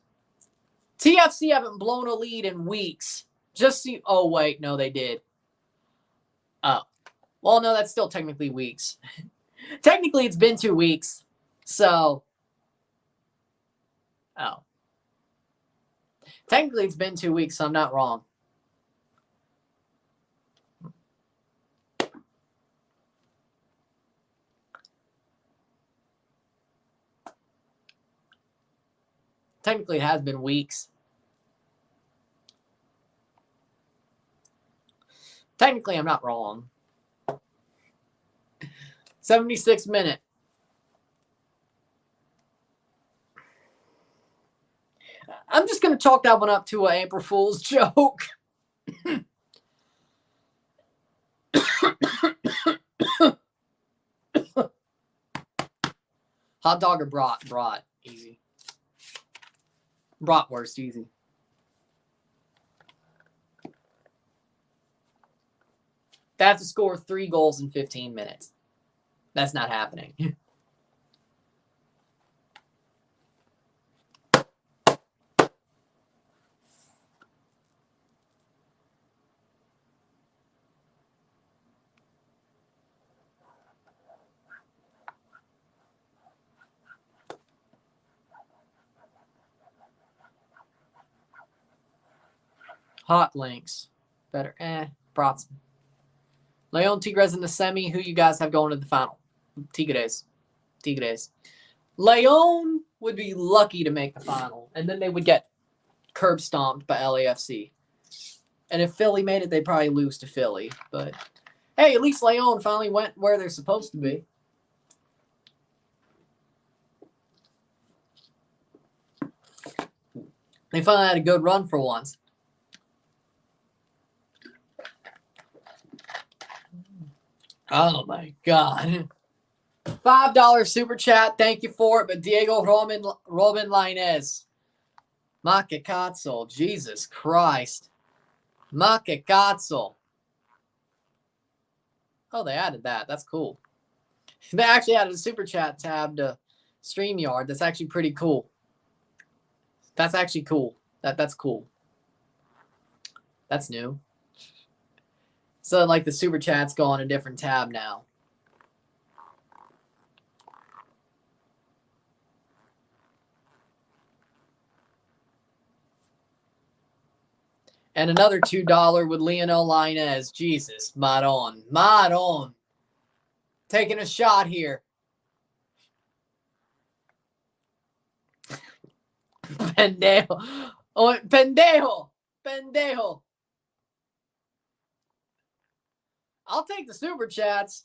TFC haven't blown a lead in weeks. Just so you, oh, wait, no, they did. Oh. Well, no, that's still technically weeks. Technically, it's been 2 weeks. So, oh. Technically, it's been 2 weeks, so I'm not wrong. Technically, it has been weeks. Technically, I'm not wrong. 76th minute. I'm just going to chalk that one up to an April Fool's joke. Hot dog or brat? Brat. Easy. Bratwurst, easy. They have to score 3 goals in 15 minutes. That's not happening. Hot links. Better. Brats. Leon Tigres in the semi. Who you guys have going to the final? Tigres. Leon would be lucky to make the final. And then they would get curb stomped by LAFC. And if Philly made it, they'd probably lose to Philly. But, hey, at least Leon finally went where they're supposed to be. They finally had a good run for once. Oh, my God. $5 super chat. Thank you for it. But Diego Robin Lainez. Ma che cazzo. Jesus Christ. Ma che cazzo. Oh, they added that. That's cool. They actually added a super chat tab to StreamYard. That's actually pretty cool. That's actually cool. That's cool. That's new. So, like, the super chats go on a different tab now. And another $2 with Lionel Lainez. Jesus, Maron. Maron. Taking a shot here. Pendejo. Oh, pendejo. Pendejo. I'll take the super chats.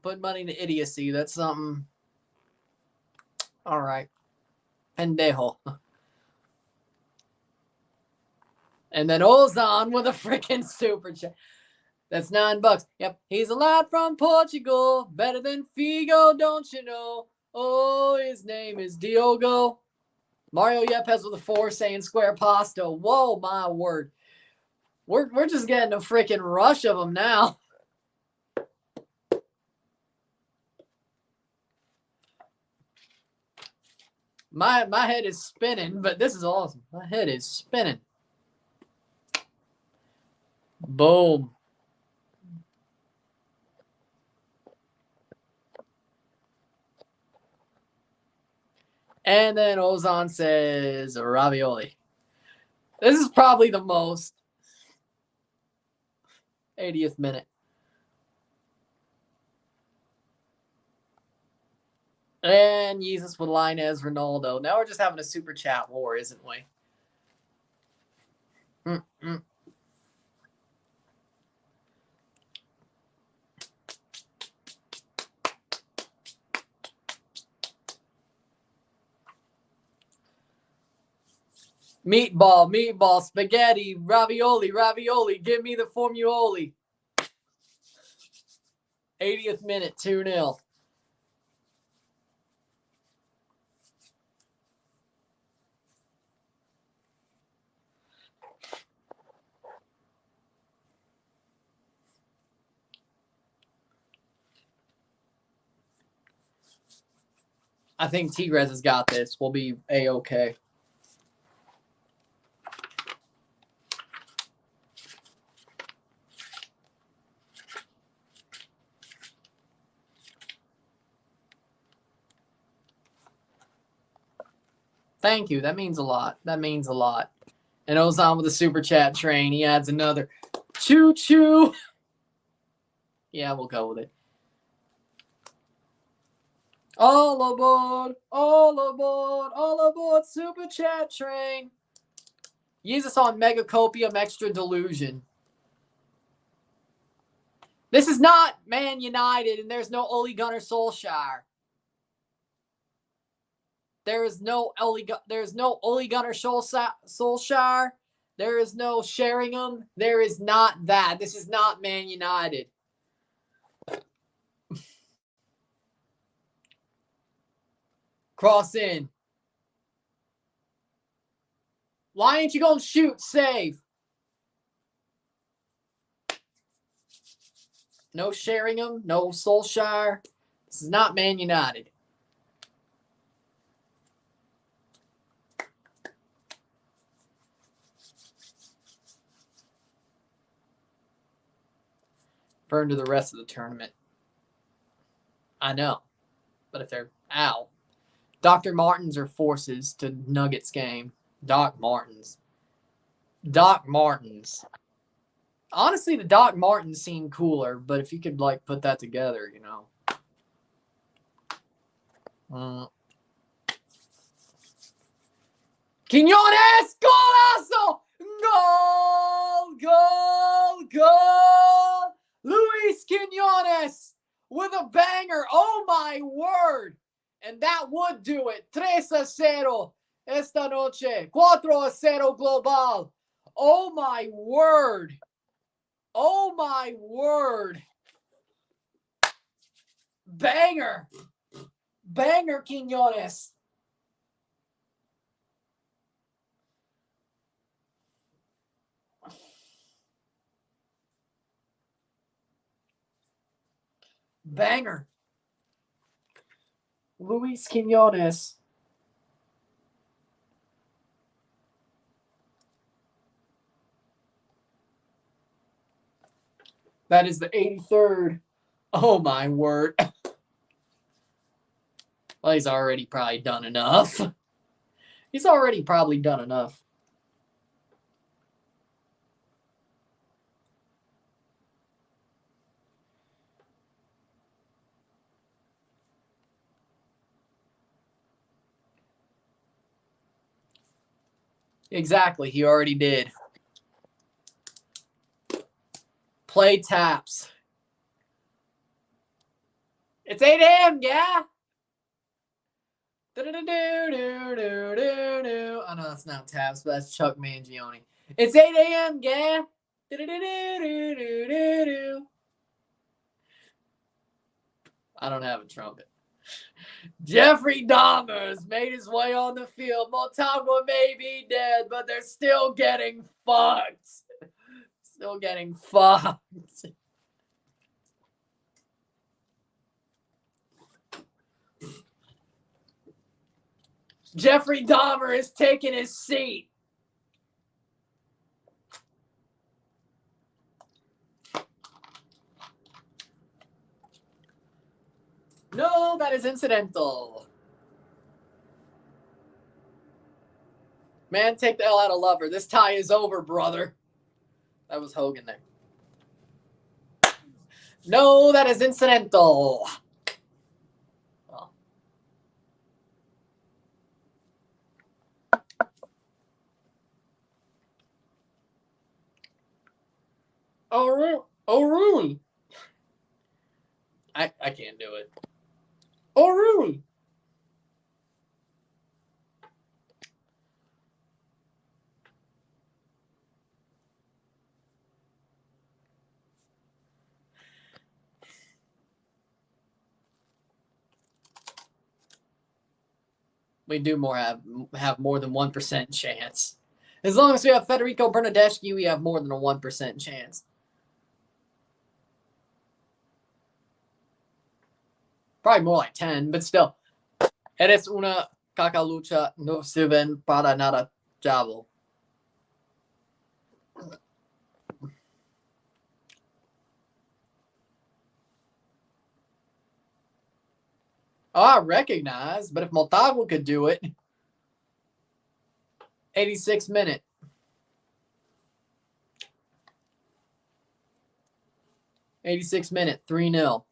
Put money into idiocy. That's something. All right. Pendejo. And then Ozan with a freaking super chat. That's $9. Yep. He's a lad from Portugal. Better than Figo, don't you know? Oh, his name is Diogo. Mario Yepes with a 4 saying square pasta. Whoa, my word. We're just getting a freaking rush of them now. My head is spinning, but this is awesome. My head is spinning. Boom. And then Ozan says ravioli. This is probably the most. 80th minute. And Jesus with Lainez Ronaldo. Now we're just having a super chat war, isn't we? Meatball, spaghetti, ravioli. Give me the formuoli. 80th minute, 2-0. I think Tigres has got this. We'll be A-okay. Thank you. That means a lot. That means a lot. And Ozan with the super chat train. He adds another. Choo-choo. Yeah, we'll go with it. All aboard, super chat train. Jesus on Megacopium Extra Delusion. This is not Man United, and there's no Ole Gunnar Solskjaer. There is no Ole Gunnar Solskjaer. There is no Sheringham. There is not that. This is not Man United. Cross in. Why ain't you going to shoot? Save. No Sheringham. No Solskjaer. This is not Man United. Burn to the rest of the tournament. I know. But if they're out. Dr. Martens or forces to Nuggets game. Doc Martens. Honestly, the Doc Martens seem cooler, but if you could like put that together, you know. Quiñones, golazo! Goal! Luis Quiñones with a banger. Oh my word! And that would do it. 3-0 esta noche. 4-0 global. Oh my word. Banger Quiñones. Banger. Luis Quiñones. That is the 83rd Oh, my word. Well, he's already probably done enough. He's already probably done enough. Exactly, he already did. Play taps. It's 8 a.m., yeah? Oh, no, that's not taps, but that's Chuck Mangione. It's 8 a.m., yeah? I don't have a trumpet. Jeffrey Dahmer's made his way on the field. Motagua may be dead, but they're still getting fucked. Still getting fucked. Jeffrey Dahmer is taking his seat. No, that is incidental. Man, take the L out of Lover. This tie is over, brother. That was Hogan there. No, that is incidental. Oh, really? I can't do it. Oh, really? We do have more than 1% chance. As long as we have Federico Bernardeschi, we have more than a 1% chance. Probably more like 10, but still. Eres una cacalucha, no sirven para nada, chavo. Oh, I recognize, but if Motagua could do it. 86 minute. '86 minute, 3-0.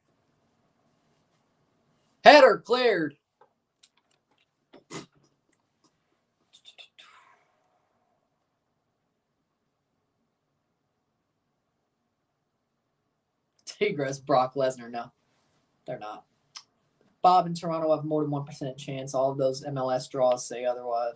Header cleared. Tigres, Brock Lesnar. No, they're not. Bob and Toronto have more than 1% chance. All of those MLS draws say otherwise.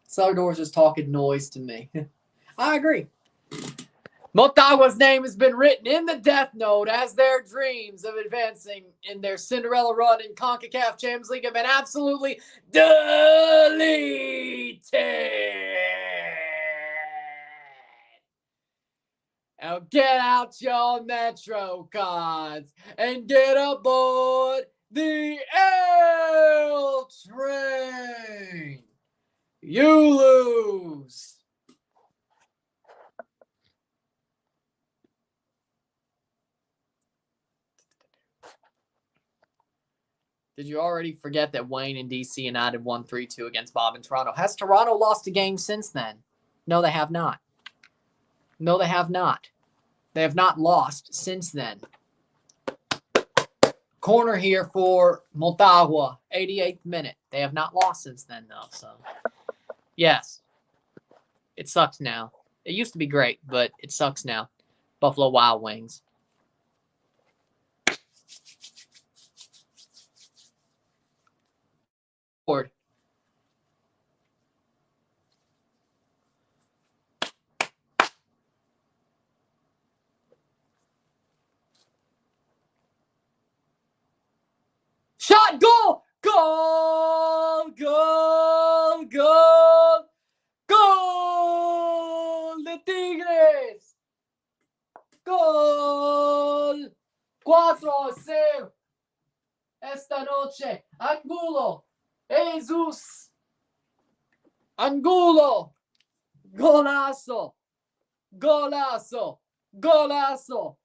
Salvador's just talking noise to me. I agree. Motagua's name has been written in the death note as their dreams of advancing in their Cinderella run in Concacaf Champions League have been absolutely deleted. Now get out your Metro cards and get aboard the L train. You lose. Did you already forget that Wayne and DC United won 3-2 against Bob in Toronto? Has Toronto lost a game since then? No, they have not. No, they have not. They have not lost since then. Corner here for Motagua, 88th minute. They have not lost since then, though. So, yes, it sucks now. It used to be great, but it sucks now. Buffalo Wild Wings. Forward. Shot, goal! Goal! Goal! Goal! Goal de Tigres! Gol! 4-0 esta noche. Angulo. Jesus Golazo! Golazo! Golazo!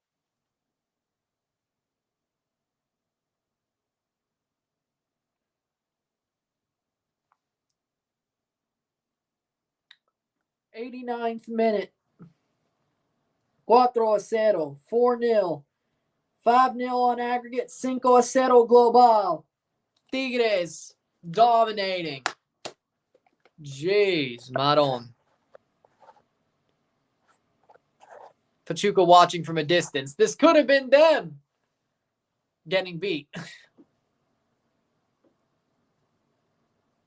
'89th minute. 4-0, 4-0, 5-0 on aggregate, 5-0 global. Tigres dominating. Jeez, Maron. Pachuca watching from a distance. This could have been them getting beat.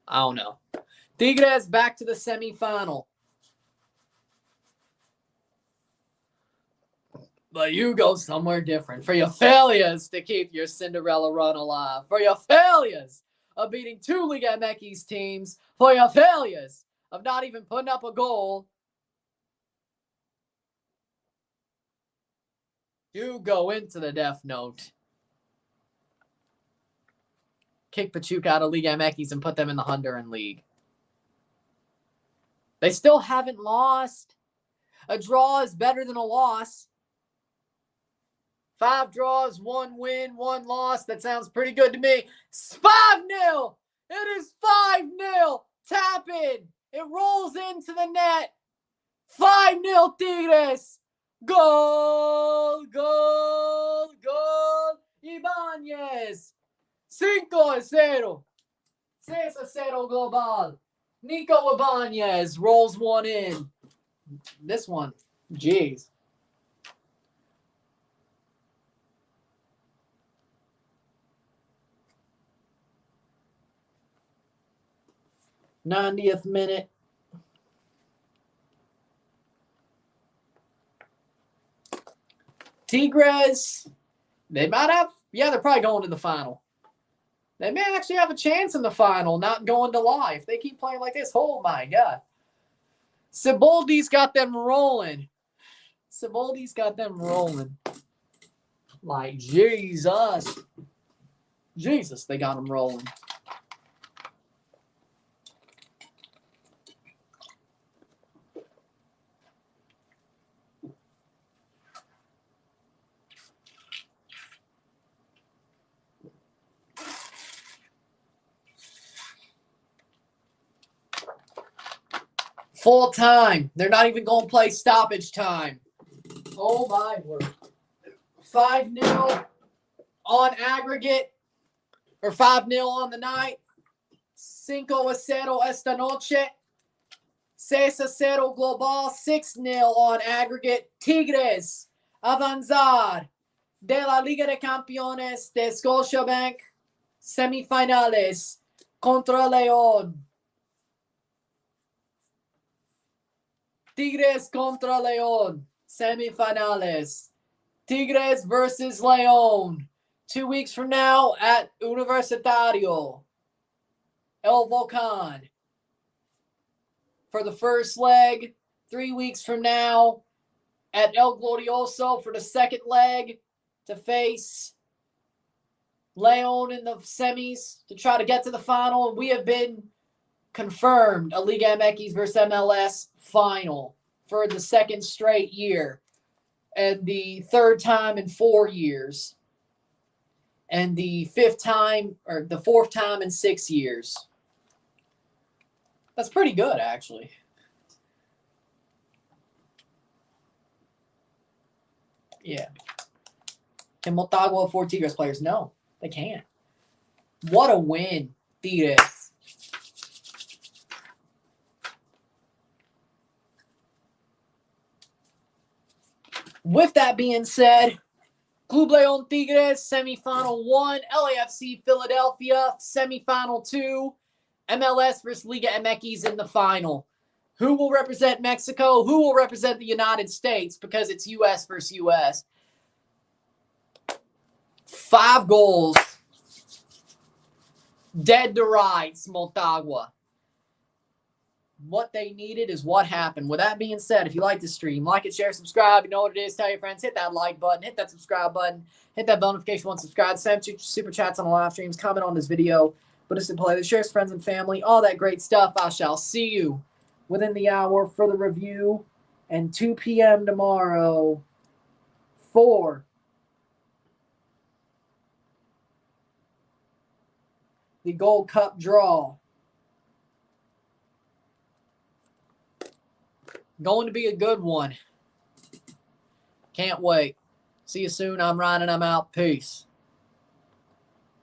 I don't know. Tigres back to the semifinal. But you go somewhere different for your failures to keep your Cinderella run alive. For your failures of beating two Liga MX teams. For your failures of not even putting up a goal. You go into the Death Note. Kick Pachuca out of Liga MX and put them in the Honduran League. They still haven't lost. A draw is better than a loss. 5 draws, 1 win, 1 loss. That sounds pretty good to me. 5-0. It is 5-0. Tap in. It rolls into the net. 5-0 Tigres. Goal, goal, goal. Ibanez. 5-0. 6-0 global. Nico Ibanez rolls one in. This one, jeez. '90th minute. Tigres, they might have, they're probably going to the final. They may actually have a chance in the final, not going to live. If they keep playing like this, oh my God. Siboldi's got them rolling. Like, Jesus. Jesus, they got them rolling. Full time. They're not even going to play stoppage time. Oh, my word. 5-0 on aggregate, or 5-0 on the night. 5-0 esta noche. 6-0 global. 6-0 on aggregate. Tigres avanzar de la Liga de Campeones de Scotiabank. Semifinales contra León. Tigres contra León. Semifinales. Tigres versus León. 2 weeks from now at Universitario. El Volcán. For the first leg. 3 weeks from now at El Glorioso for the second leg to face León in the semis to try to get to the final. We have been confirmed a Liga MX versus MLS final for the second straight year. And the third time in 4 years. And the fourth time in 6 years. That's pretty good, actually. Yeah. Can Motagua afford Tigres players? No, they can't. What a win, Tigres. With that being said, Club León Tigres, semifinal 1, LAFC Philadelphia, semifinal 2, MLS versus Liga MX in the final. Who will represent Mexico? Who will represent the United States? Because it's U.S. versus U.S. 5 goals. Dead to rights, Motagua. What they needed is what happened. With that being said, if you like the stream, like it, share, subscribe. You know what it is. Tell your friends. Hit that like button. Hit that subscribe button. Hit that bell notification once subscribed. Send super chats on the live streams. Comment on this video. Put us in play. Share with friends and family. All that great stuff. I shall see you within the hour for the review, and 2 p.m. tomorrow for the Gold Cup draw. Going to be a good one. Can't wait. See you soon. I'm Ryan and I'm out. Peace.